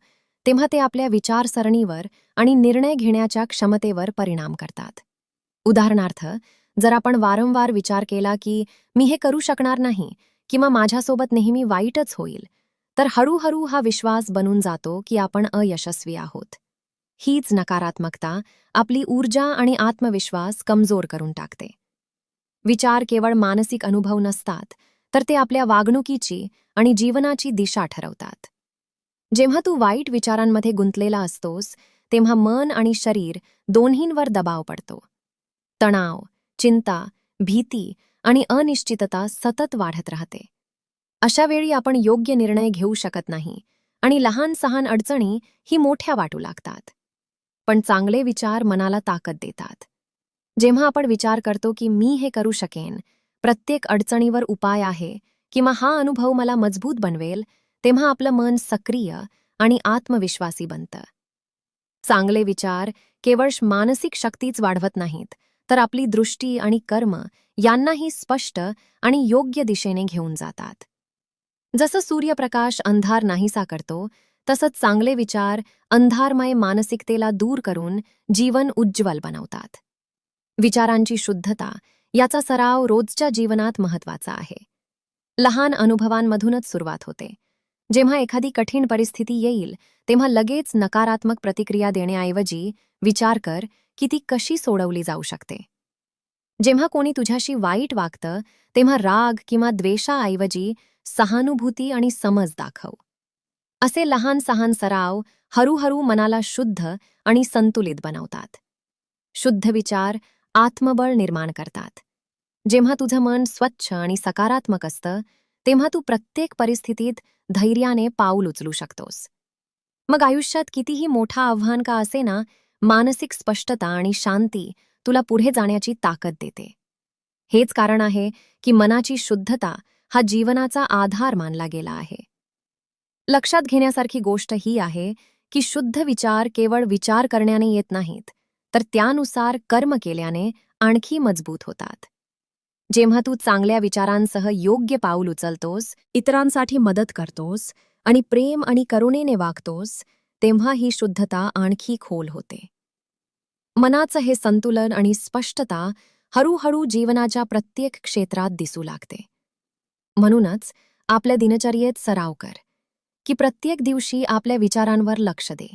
तेव्हा ते आपल्या विचारसरणीवर आणि निर्णय घेण्याच्या क्षमतेवर परिणाम करतात. उदाहरणार्थ, जर आपण वारंवार विचार केला की मी हे करू शकणार नाही किंवा माझ्यासोबत नेहमी वाईटच होईल, तर हळूहळू हा विश्वास बनून जातो की आपण अयशस्वी आहोत. हीच नकारात्मकता आपली ऊर्जा आणि आत्मविश्वास कमजोर करून टाकते. विचार केवळ मानसिक अनुभव नसतात, तर ते आपल्या वागणुकीची आणि जीवनाची दिशा ठरवतात. जेव्हा तू वाईट विचारांमध्ये गुंतलेला असतोस, तेव्हा मन आणि शरीर दोन्हींवर दबाव पडतो. तणाव, चिंता, भीती आणि अनिश्चितता सतत वाढत राहते. अशा वेळी आपण योग्य निर्णय घेऊ शकत नाही आणि लहान सहान अडचणी ही मोठ्या वाटू लागतात. पण चांगले विचार मनाला ताकद देतात. जेव्हा आपण विचार करतो की मी हे करू शकेन, प्रत्येक अडचणीवर उपाय आहे किंवा हा अनुभव मला मजबूत बनवेल, तेव्हा आपलं मन सक्रिय आणि आत्मविश्वासी बनतं. चांगले विचार केवळ मानसिक शक्तीच वाढवत नाहीत, तर आपली दृष्टी आणि कर्म यांनाही स्पष्ट आणि योग्य दिशेने घेऊन जातात. जसं सूर्यप्रकाश अंधार नाहीसा करतो, तसंच चांगले विचार अंधारमय मानसिकतेला दूर करून जीवन उज्ज्वल बनवतात. विचारांची शुद्धता याचा सराव रोजच्या जीवनात महत्त्वाचा आहे. लहान अनुभवांमधूनच सुरुवात होते. जेव्हा एखादी कठीण परिस्थिती येईल, तेव्हा लगेच नकारात्मक प्रतिक्रिया देण्याऐवजी विचार कर की ती कशी सोडवली जाऊ शकते. जेव्हा कोणी तुझ्याशी वाईट वागतं, तेव्हा राग किंवा द्वेषाऐवजी सहानुभूती आणि समज दाखव. असे लहान सहान सराव हळूहळू मनाला शुद्ध आणि संतुलित बनवतात. शुद्ध विचार आत्मबळ निर्माण करतात. जेव्हा तुझं मन स्वच्छ आणि सकारात्मक असतं, तेव्हा तू प्रत्येक परिस्थितीत धैर्याने पाऊल उचलू शकतोस. मग आयुष्यात कितीही मोठा आव्हान का असेना, मानसिक स्पष्टता आणि शांती तुला पुढे जाण्याची ताकद देते. हेच कारण आहे की मनाची शुद्धता हा जीवनाचा आधार मानला गेला आहे. लक्षात घेण्यासारखी गोष्ट ही आहे की शुद्ध विचार केवळ विचार करण्याने येत नाहीत, तर त्यानुसार कर्म केल्याने आणखी मजबूत होतात. जेव्हा तू चांगल्या विचारांसह योग्य पाऊल उचलतोस, इतरांसाठी मदत करतोस आणि प्रेम आणि करुणेने वागतोस, तेव्हा ही शुद्धता आणखी खोल होते. मनाचं हे संतुलन आणि स्पष्टता हळूहळू जीवनाच्या प्रत्येक क्षेत्रात दिसू लागते. म्हणूनच आपल्या दिनचर्येत सराव कर की प्रत्येक दिवशी आपल्या विचारांवर लक्ष दे.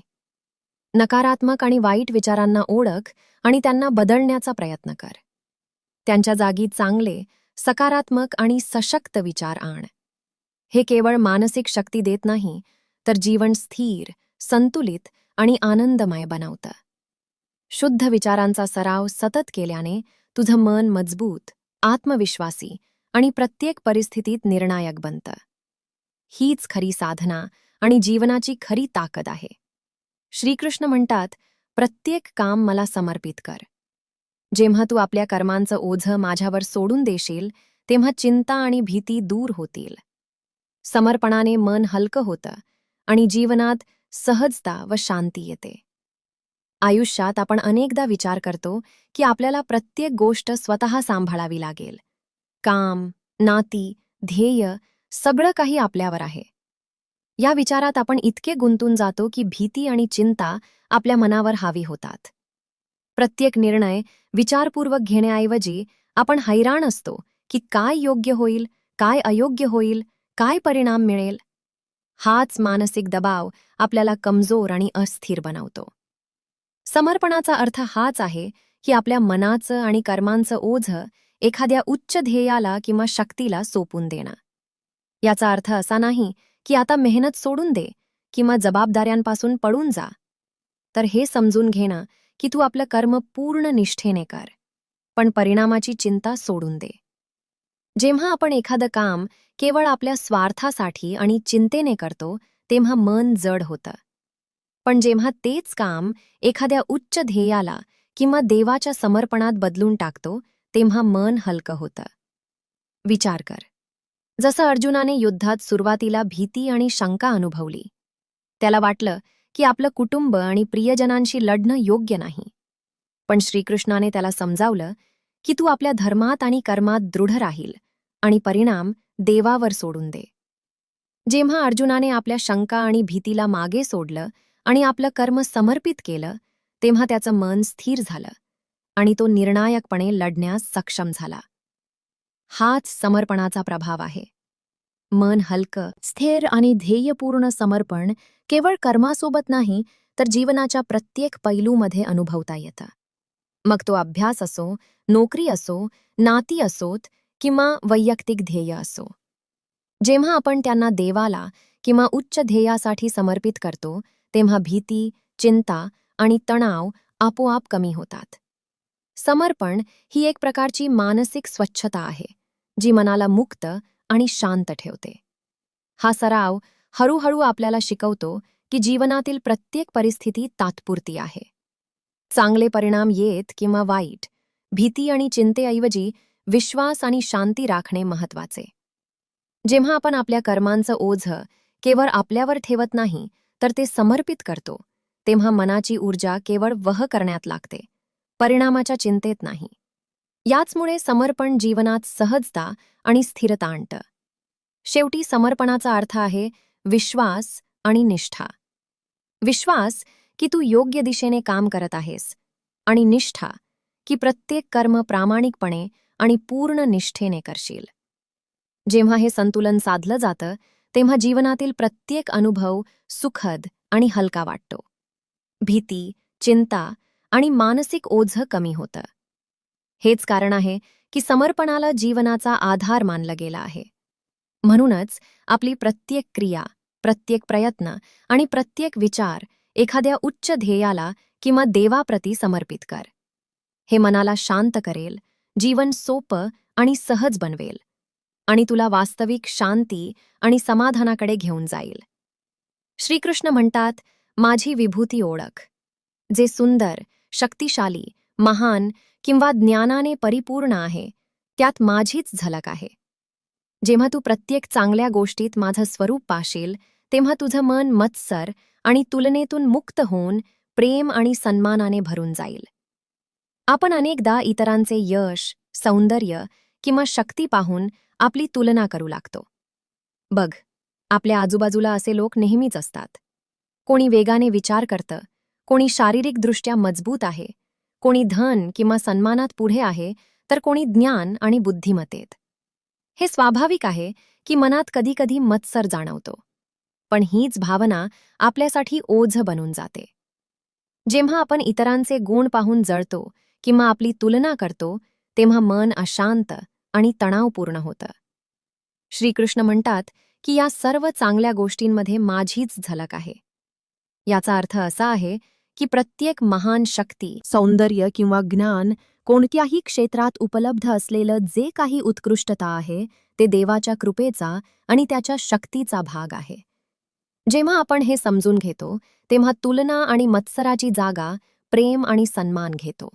नकारात्मक आणि वाईट विचारांना ओळख आणि त्यांना बदलण्याचा प्रयत्न कर. त्यांच्या जागी चांगले, सकारात्मक आणि सशक्त विचार आण. हे केवळ मानसिक शक्ती देत नाही, तर जीवन स्थिर, संतुलित आणि आनंदमय बनवतं. शुद्ध विचारांचा सराव सतत केल्याने तुझं मन मजबूत, आत्मविश्वासी आणि प्रत्येक परिस्थितीत निर्णायक बनतं. हीच खरी साधना आणि जीवनाची खरी ताकद आहे. श्रीकृष्ण म्हणतात, प्रत्येक काम मला समर्पित कर. जेव्हा तू आपल्या कर्मांचं ओझं माझ्यावर सोडून देशील, तेव्हा चिंता आणि भीती दूर होतील. समर्पणाने मन हलकं होतं आणि जीवनात सहजता व शांती येते. आयुष्यात आपण अनेकदा विचार करतो की आपल्याला प्रत्येक गोष्ट स्वतः सांभाळावी लागेल. काम, नाती, ध्येय सगळं काही आपल्यावर आहे. या विचारात आपण इतके गुंतून जातो की भीती आणि चिंता आपल्या मनावर हावी होतात. प्रत्येक निर्णय विचारपूर्वक घेण्याऐवजी आपण हैराण असतो की काय योग्य होईल, काय अयोग्य होईल, काय परिणाम मिळेल. हाच मानसिक दबाव आपल्याला कमजोर आणि अस्थिर बनवतो. समर्पणाचा अर्थ हाच आहे की आपल्या मनाचं आणि कर्मांचं ओझं एखाद्या उच्च ध्येयाला किंवा शक्तीला सोपून देणं. याचा अर्थ असा नाही की आता मेहनत सोडून दे किंवा जबाबदाऱ्यांपासून पळून जा, तर हे समजून घेणं की तू आपलं कर्म पूर्ण निष्ठेने कर, पण परिणामाची चिंता सोडून दे. जेव्हा आपण एखादं काम केवळ आपल्या स्वार्थासाठी आणि चिंतेने करतो, तेव्हा मन जड होतं. पण जेव्हा तेच काम एखाद्या उच्च ध्येयाला किंवा देवाच्या समर्पणात बदलून टाकतो, तेव्हा मन हलकं होतं. विचार कर, जसं अर्जुनाने युद्धात सुरुवातीला भीती आणि शंका अनुभवली. त्याला वाटलं की आपलं कुटुंब आणि प्रियजनांशी लढणं योग्य नाही. पण श्रीकृष्णाने त्याला समजावलं की तू आपल्या धर्मात आणि कर्मात दृढ राहील आणि परिणाम देवावर सोडून दे. जेव्हा अर्जुनाने आपल्या शंका आणि भीतीला मागे सोडलं आणि आपलं कर्म समर्पित केलं, तेव्हा त्याचं मन स्थिर झालं आणि तो निर्णायकपणे लढण्यास सक्षम झाला. हाच समर्पणाचा प्रभाव आहे. मन हलकं, स्थिर आणि ध्येयपूर्ण समर्पण केवळ कर्मासोबत नाही, तर जीवनाच्या प्रत्येक पैलूमध्ये अनुभवता येतं. मग तो अभ्यास असो, नोकरी असो, नाती असोत किंवा वैयक्तिक ध्येय असो. जेव्हा आपण त्यांना देवाला किंवा उच्च ध्येयासाठी समर्पित करतो, तेव्हा भीती, चिंता आणि तणाव आपोआप कमी होतात. समर्पण ही एक प्रकारची मानसिक स्वच्छता आहे, जी मनाला मुक्त आणि शांत ठेवते. हा सराव हळूहळू आपल्याला शिकवतो की जीवनातील प्रत्येक परिस्थिती तात्पुरती आहे. चांगले परिणाम येत किंवा वाईट, भीती आणि चिंतेऐवजी विश्वास आणि शांती राखणे महत्वाचे. जेव्हा आपण आपल्या कर्मांचं ओझं केवळ आपल्यावर ठेवत नाही, तर ते समर्पित करतो, तेव्हा मनाची ऊर्जा केवळ वह करण्यात लागते, परिणामाच्या चिंतेत नाही. याचमुळे समर्पण जीवनात सहजता आणि स्थिरता आणतं. शेवटी समर्पणाचा अर्थ आहे विश्वास आणि निष्ठा. विश्वास की तू योग्य दिशेने काम करत आहेस, आणि निष्ठा की प्रत्येक कर्म प्रामाणिकपणे आणि पूर्ण निष्ठेने करशील. जेव्हा हे संतुलन साधलं जातं, तेव्हा जीवनातील प्रत्येक अनुभव सुखद आणि हलका वाटतो. भीती, चिंता आणि मानसिक ओझं कमी होतं. हेच कारण आहे की समर्पणाला जीवनाचा आधार मानलं गेला आहे. म्हणूनच आपली प्रत्येक क्रिया, प्रत्येक प्रयत्न आणि प्रत्येक विचार एखाद्या उच्च ध्येयाला किंवा देवाप्रती समर्पित कर. हे मनाला शांत करेल, जीवन सोपं आणि सहज बनवेल, आणि तुला वास्तविक शांती आणि समाधानाकडे घेऊन जाईल. श्रीकृष्ण म्हणतात, माझी विभूती ओळख. जे सुंदर, शक्तिशाली, महान किंवा ज्ञानाने परिपूर्ण आहे, त्यात माझीच झलक आहे. जेव्हा तू प्रत्येक चांगल्या गोष्टीत माझं स्वरूप पाशील, तेव्हा तुझं मन मत्सर आणि तुलनेतून मुक्त होऊन प्रेम आणि सन्मानाने भरून जाईल. आपण अनेकदा इतरांचे यश, सौंदर्य किंवा शक्ती पाहून आपली तुलना करू लागतो. बघ, आपल्या आजूबाजूला असे लोक नेहमीच असतात. कोणी वेगाने विचार करतं, कोणी शारीरिकदृष्ट्या मजबूत आहे, कोणी धन किंवा सन्मानात पुढे आहे, तर कोणी ज्ञान आणि बुद्धिमत्तेत. हे स्वाभाविक आहे की मनात कधीकधी मत्सर जाणवतो, पण हीच भावना आपल्यासाठी ओझं बनून जाते. जेव्हा आपण इतरांचे गुण पाहून जळतो किंवा आपली तुलना करतो, तेव्हा मन अशांत आणि तणावपूर्ण होतं. श्रीकृष्ण म्हणतात की या सर्व चांगल्या गोष्टींमध्ये माझीच झलक आहे. याचा अर्थ असा आहे की प्रत्येक महान शक्ती, सौंदर्य किंवा ज्ञान, कोणत्याही क्षेत्रात उपलब्ध असलेलं जे काही उत्कृष्टता आहे, ते देवाच्या कृपेचा आणि त्याच्या शक्तीचा भाग आहे. जेव्हा आपण हे समजून घेतो, तेव्हा तुलना आणि मत्सराची जागा प्रेम आणि सन्मान घेतो.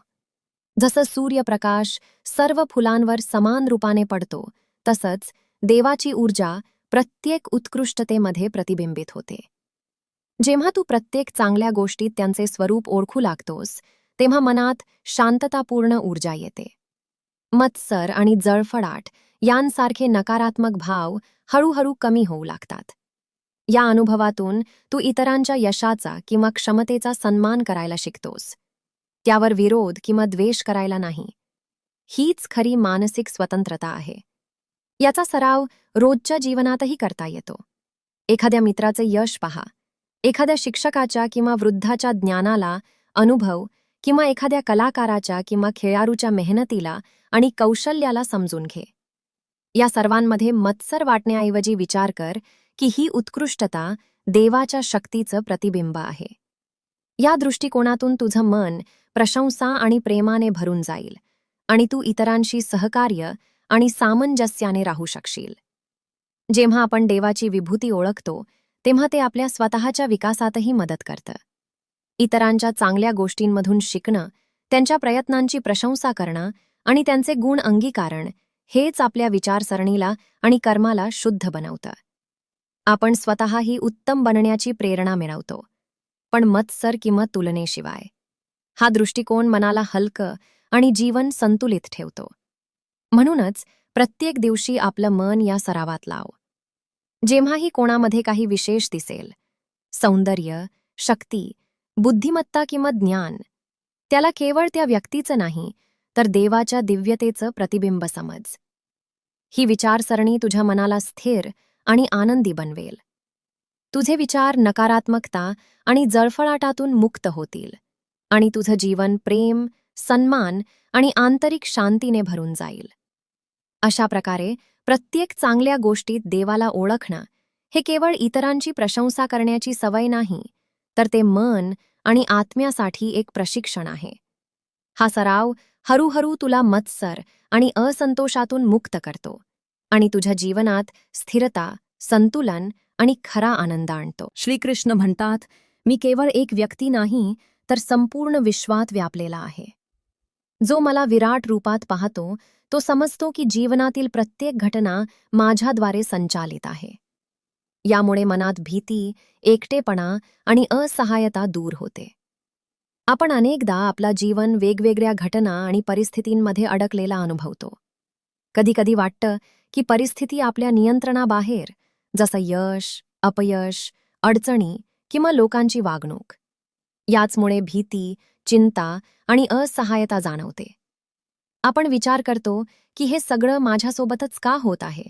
जसं सूर्यप्रकाश सर्व फुलांवर समान रूपाने पडतो, तसंच देवाची ऊर्जा प्रत्येक उत्कृष्टतेमध्ये प्रतिबिंबित होते. जेव्हा तू प्रत्येक चांगल्या गोष्टीत त्यांचे स्वरूप ओळखू लागतोस, तेव्हा मनात शांततापूर्ण ऊर्जा येते. मत्सर आणि जळफळाट यांसारखे नकारात्मक भाव हळूहळू कमी होऊ लागतात. या अनुभवातून तू इतरांच्या यशाचा किंवा क्षमतेचा सन्मान करायला शिकतोस, त्यावर विरोध किंवा द्वेष करायला नाही. हीच खरी मानसिक स्वतंत्रता आहे. याचा सराव रोजच्या जीवनातही करता येतो. एखाद्या मित्राचे यश पहा, एखाद्या शिक्षकाच्या किंवा वृद्धाच्या ज्ञानाला, अनुभव किंवा एखाद्या कलाकाराच्या किंवा खेळाडूच्या मेहनतीला आणि कौशल्याला समजून घे. या सर्वांमध्ये मत्सर वाटण्याऐवजी विचार कर की ही उत्कृष्टता देवाच्या शक्तीचं प्रतिबिंब आहे. या दृष्टिकोनातून तुझं मन प्रशंसा आणि प्रेमाने भरून जाईल, आणि तू इतरांशी सहकार्य आणि सामंजस्याने राहू शकशील. जेव्हा आपण देवाची विभूती ओळखतो, तेव्हा ते आपल्या स्वतःच्या विकासातही मदत करतं. इतरांच्या चांगल्या गोष्टींमधून शिकणं, त्यांच्या प्रयत्नांची प्रशंसा करणं आणि त्यांचे गुण अंगीकारण, हेच आपल्या विचारसरणीला आणि कर्माला शुद्ध बनवतं. आपण स्वतःही उत्तम बनण्याची प्रेरणा मिळवतो, पण मत्सर किंवा तुलनेशिवाय. हा दृष्टिकोन मनाला हलकं आणि जीवन संतुलित ठेवतो. म्हणूनच प्रत्येक दिवशी आपलं मन या सरावात लाव. जेव्हाही कोणामध्ये काही विशेष दिसेल, सौंदर्य, शक्ती, बुद्धिमत्ता किंवा ज्ञान, त्याला केवळ त्या व्यक्तीचं नाही, तर देवाच्या दिव्यतेचं प्रतिबिंब समज. ही विचारसरणी तुझ्या मनाला स्थिर आणि आनंदी बनवेल. तुझे विचार नकारात्मकता आणि जळफळाटातून मुक्त होतील, आणि तुझं जीवन प्रेम, सन्मान आणि आंतरिक शांतीने भरून जाईल. अशा प्रकारे प्रत्येक चांगल्या गोष्टीत देवाला ओळखणं हे केवळ इतरांची प्रशंसा करण्याची सवय नाही, तर ते मन आणि आत्म्यासाठी एक प्रशिक्षण आहे. हा सराव हळूहळू तुला मत्सर आणि असंतोषातून मुक्त करतो आणि तुझ्या जीवनात स्थिरता, संतुलन आणि खरा आनंद आणतो. श्रीकृष्ण म्हणतात, मी केवळ एक व्यक्ती नाही, तर संपूर्ण विश्वात व्यापलेला आहे. जो मला विराट रूपात पाहतो, तो समजतो की जीवनातील प्रत्येक घटना माझ्याद्वारे संचालित आहे. यामुळे मनात भीती, एकटेपणा आणि असहाय्यता दूर होते. आपण अनेकदा आपला जीवन वेगवेगळ्या घटना आणि परिस्थितींमध्ये अडकलेला अनुभवतो. कधीकधी वाटतं की परिस्थिती आपल्या नियंत्रणाबाहेर, जसं यश, अपयश, अडचणी किंवा लोकांची वागणूक. याचमुळे भीती, चिंता आणि असहाय्यता जाणवते. आपण विचार करतो की हे सगळं माझ्यासोबतच का होत आहे,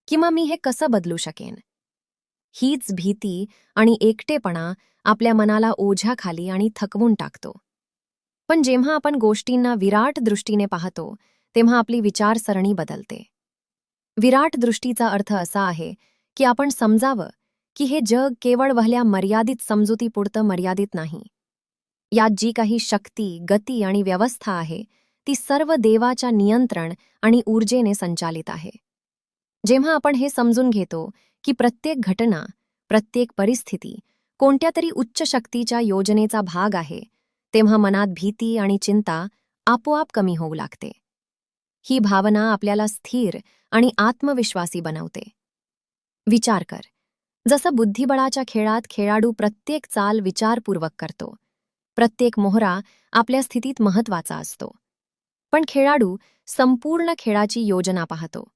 किंवा मी हे कसं बदलू शकेन. हीच भीती आणि एकटेपणा आपल्या मनाला ओझ्याखाली आणि थकवून टाकतो. पण जेव्हा आपण गोष्टींना विराट दृष्टीने पाहतो, तेव्हा आपली विचारसरणी बदलते. विराट दृष्टीचा अर्थ असा आहे की आपण समजावं की हे जग केवळ वहल्या मर्यादित समजुतीपुरतं मर्यादित नाही. यात जी काही शक्ती, गती आणि व्यवस्था आहे, ती सर्व देवाच्या नियंत्रण आणि ऊर्जेने संचालित आहे. जेव्हा आपण हे समजून घेतो की प्रत्येक घटना, प्रत्येक परिस्थिती कोणत्या तरी उच्च शक्तीच्या योजनेचा भाग आहे, तेव्हा मनात भीती आणि चिंता आपोआप कमी होऊ लागते. ही भावना आपल्याला स्थिर आणि आत्मविश्वासी बनवते. विचार कर, जसं बुद्धिबळाच्या खेळात खेळाडू प्रत्येक चाल विचारपूर्वक करतो, प्रत्येक मोहरा आपल्या स्थितीत महत्त्वाचा असतो, पण खेळाडू संपूर्ण खेळाची योजना पाहतो.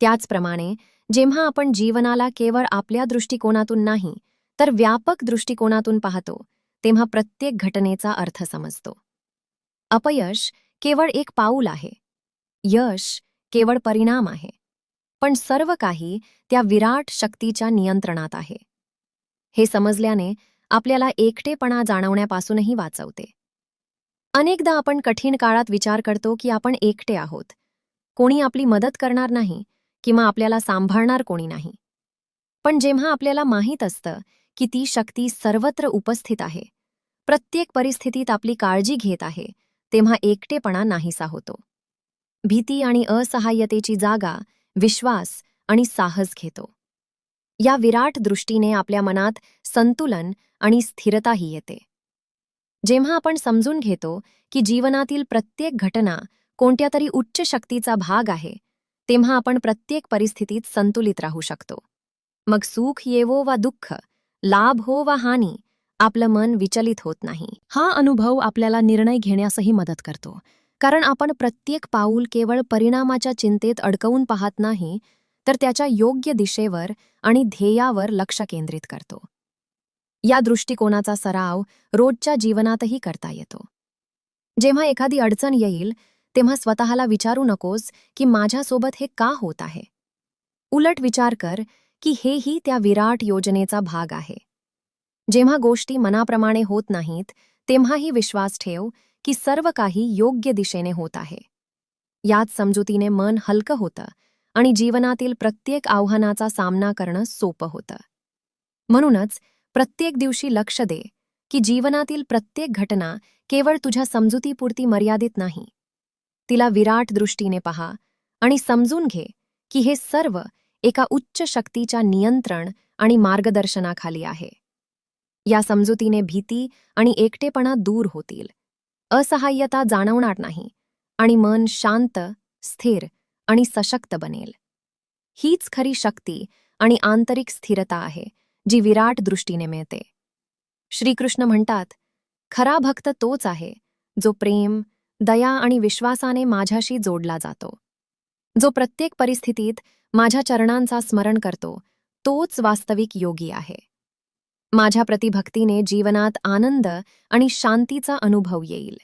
त्याचप्रमाणे जेव्हा आपण जीवनाला केवळ आपल्या दृष्टिकोनातून नाही, तर व्यापक दृष्टिकोनातून पाहतो, तेव्हा प्रत्येक घटनेचा अर्थ समजतो. अपयश केवळ एक पाऊल आहे, यश केवळ परिणाम आहे, पण सर्व काही त्या विराट शक्तीच्या नियंत्रणात आहे. हे समजल्याने आपल्याला एकटेपणा जाणवण्यापासूनही वाचवते. अनेकदा आपण कठीण काळात विचार करतो की आपण एकटे आहोत, कोणी आपली मदत करणार नाही किंवा आपल्याला सांभाळणार कोणी नाही. पण जेव्हा आपल्याला माहीत असतं की ती शक्ती सर्वत्र उपस्थित आहे, प्रत्येक परिस्थितीत आपली काळजी घेत आहे, तेव्हा एकटेपणा नाहीसा होतो. भीती आणि असहाय्यतेची जागा विश्वास आणि साहस घेतो. या विराट दृष्टीने आपल्या मनात संतुलन आणि स्थिरताही येते. जेव्हा आपण समजून घेतो की जीवनातील प्रत्येक घटना कोणत्या तरी उच्च शक्तीचा भाग आहे, तेव्हा आपण प्रत्येक परिस्थितीत संतुलित राहू शकतो. मग सुख येवो वा दुःख, लाभ हो वा हानी, आपलं मन विचलित होत नाही. हा अनुभव आपल्याला निर्णय घेण्यासही मदत करतो, कारण आपण प्रत्येक पाऊल केवळ परिणामाच्या चिंतेत अडकवून पाहत नाही, तर त्याच्या योग्य दिशेवर आणि ध्येयावर लक्ष केंद्रित करतो. या दृष्टिकोनाचा सराव रोजच्या जीवनातही करता येतो. जेव्हा एखादी अडचण येईल, तेव्हा स्वतःला विचारू नकोस की माझ्यासोबत हे का होत आहे. उलट विचार कर की हेही त्या विराट योजनेचा भाग आहे. जेव्हा गोष्टी मनाप्रमाणे होत नाहीत, तेव्हाही विश्वास ठेव की सर्व काही योग्य दिशेने होत आहे. याच समजुतीने मन हलकं होतं आणि जीवनातील प्रत्येक आव्हानाचा सामना करणं सोपं होतं. म्हणूनच प्रत्येक दिवशी लक्ष दे की जीवनातील प्रत्येक घटना केवळ तुझ्या समजुतीपुरती मर्यादित नाही. तिला विराट दृष्टीने पहा आणि समजून घे की हे सर्व एका उच्च शक्तीच्या नियंत्रण आणि मार्गदर्शनाखाली आहे. या समजुतीने भीती आणि एकटेपणा दूर होतील, असहाय्यता जाणवणार नाही आणि मन शांत, स्थिर आणि सशक्त बनेल. हीच खरी शक्ती आणि आंतरिक स्थिरता आहे जी विराट दृष्टीने मिळते. श्रीकृष्ण म्हणतात, खरा भक्त तोच आहे जो प्रेम, दया आणि विश्वासाने माझ्याशी जोडला जातो. जो प्रत्येक परिस्थितीत माझ्या चरणांचा स्मरण करतो, तोच वास्तविक योगी आहे. माझ्या प्रतिभक्तीने जीवनात आनंद आणि शांतीचा अनुभव येईल.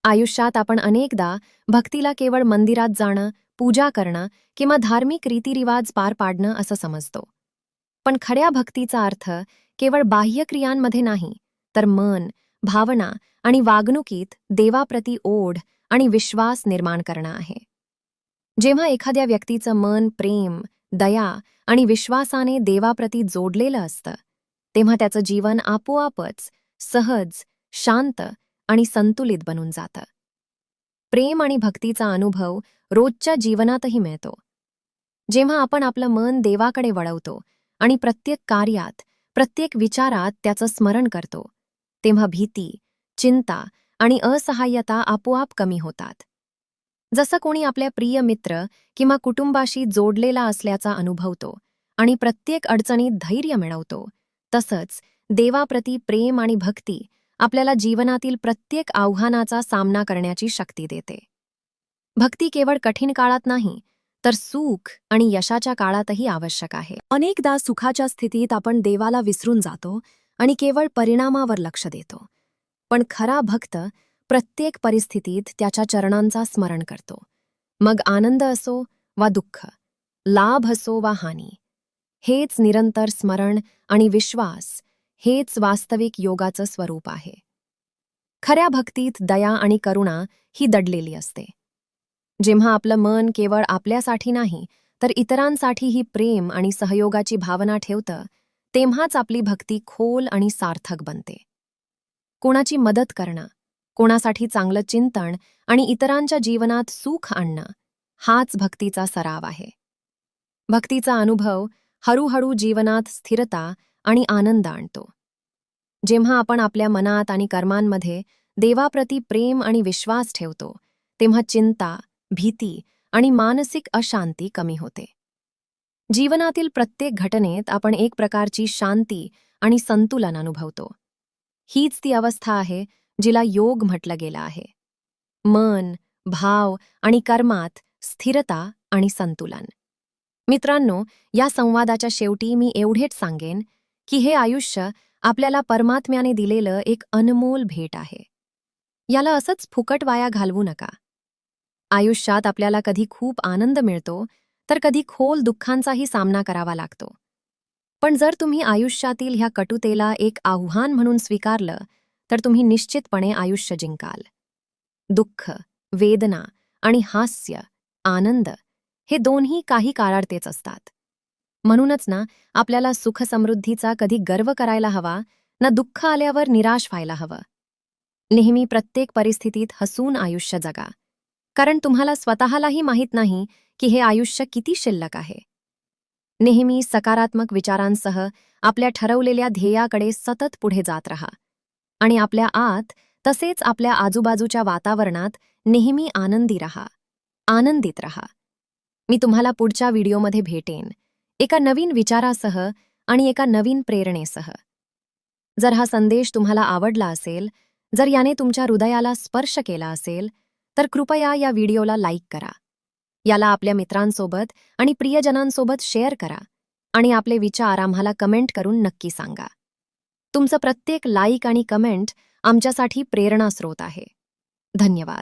आयुष्यात आपण अनेकदा भक्तीला केवळ मंदिरात जाणं, पूजा करणं किंवा धार्मिक रीतिरिवाज पार पाडणं असं समजतो. पण खऱ्या भक्तीचा अर्थ केवळ बाह्य क्रियांमध्ये नाही, तर मन, भावना आणि वागणुकीत देवाप्रती ओढ आणि विश्वास निर्माण करणं आहे. जेव्हा एखाद्या व्यक्तीचं मन प्रेम, दया आणि विश्वासाने देवाप्रती जोडलेलं असतं, तेव्हा त्याचं जीवन आपोआपच सहज, शांत आणि संतुलित बनून जातं. प्रेम आणि भक्तीचा अनुभव रोजच्या जीवनातही मिळतो. जेव्हा आपण आपलं मन देवाकडे वळवतो आणि प्रत्येक कार्यात, प्रत्येक विचारात त्याचं स्मरण करतो, तेव्हा भीती, चिंता आणि असहाय्यता आपोआप कमी होतात. जसं कोणी आपल्या प्रिय मित्र किंवा कुटुंबाशी जोडलेला असल्याचा अनुभवतो आणि प्रत्येक अडचणीत धैर्य मिळवतो, तसंच देवाप्रती प्रेम आणि भक्ती आपल्याला जीवनातील प्रत्येक आव्हानाचा सामना करण्याची शक्ती देते. भक्ती केवळ कठीण काळात नाही, तर सुख आणि यशाच्या काळातही आवश्यक आहे. अनेकदा सुखाच्या स्थितीत आपण देवाला विसरून जातो आणि केवळ परिणामावर लक्ष देतो. पण खरा भक्त प्रत्येक परिस्थितीत त्याच्या चरणांचा स्मरण करतो. मग आनंद असो वा दुःख, लाभ असो वा हानी, हेच निरंतर स्मरण आणि विश्वास, हेच वास्तविक योगाचं स्वरूप आहे. खऱ्या भक्तीत दया आणि करुणा ही दडलेली असते. जेव्हा आपलं मन केवळ आपल्यासाठी नाही, तर इतरांसाठीही प्रेम आणि सहयोगाची भावना ठेवतं, तेव्हाच आपली भक्ती खोल आणि सार्थक बनते. कोणाची मदत करणं, कोणासाठी चांगलं चिंतन आणि इतरांच्या जीवनात सुख आणणं, हाच भक्तीचा सराव आहे. भक्तीचा अनुभव हळूहळू जीवनात स्थिरता आणि आनंद आणतो. जेव्हा आपण आपल्या मनात आणि कर्मांमध्ये देवाप्रती प्रेम आणि विश्वास ठेवतो, तेव्हा चिंता, भीती आणि मानसिक अशांती कमी होते. जीवनातील प्रत्येक घटनेत आपण एक प्रकारची शांती आणि संतुलन अनुभवतो. हीच ती अवस्था आहे जिला योग म्हटलं गेलं आहे. मन, भाव आणि कर्मात स्थिरता आणि संतुलन. मित्रांनो, या संवादाच्या शेवटी मी एवढेच सांगेन की हे आयुष्य आपल्याला परमात्म्याने दिलेलं एक अनमोल भेट आहे. याला असंच फुकट वाया घालवू नका. आयुष्यात आपल्याला कधी खूप आनंद मिळतो, तर कधी खोल दुःखांचाही सामना करावा लागतो. पण जर तुम्ही आयुष्यातील ह्या कटुतेला एक आव्हान म्हणून स्वीकारलं, तर तुम्ही निश्चितपणे आयुष्य जिंकाल. दुःख, वेदना आणि हास्य, आनंद हे दोन्ही काही काळापुरतेच असतात. म्हणूनच ना, आपल्याला सुख-समृद्धीचा कधी गर्व करायला हवा, ना दुःख आल्यावर निराश व्हायला हवं. नेहमी प्रत्येक परिस्थितीत हसून आयुष्य जगा. कारण तुम्हाला स्वतःलाही माहीत नाही की हे आयुष्य किती शिल्लक आहे. नेहमी सकारात्मक विचारांसह आपल्या ठरवलेल्या ध्येयाकडे सतत पुढे जात रहा. आणि आपल्या आत तसेच आपल्या आजूबाजूच्या वातावरणात नेहमी आनंदी रहा, आनंदित रहा. मी तुम्हाला पुढच्या व्हिडिओमध्ये भेटेन, एका नवीन विचारासह आणि एका नवीन प्रेरणेसह. जर हा संदेश तुम्हाला आवडला असेल, जर याने तुमच्या हृदयाला स्पर्श केला असेल, तर कृपया या व्हिडिओला लाईक करा. याला आपल्या मित्रांसोबत आणि प्रियजनांसोबत शेअर करा आणि आपले विचार आम्हाला कमेंट करून नक्की सांगा. तुमचं प्रत्येक लाईक आणि कमेंट आमच्यासाठी प्रेरणास्रोत आहे. धन्यवाद.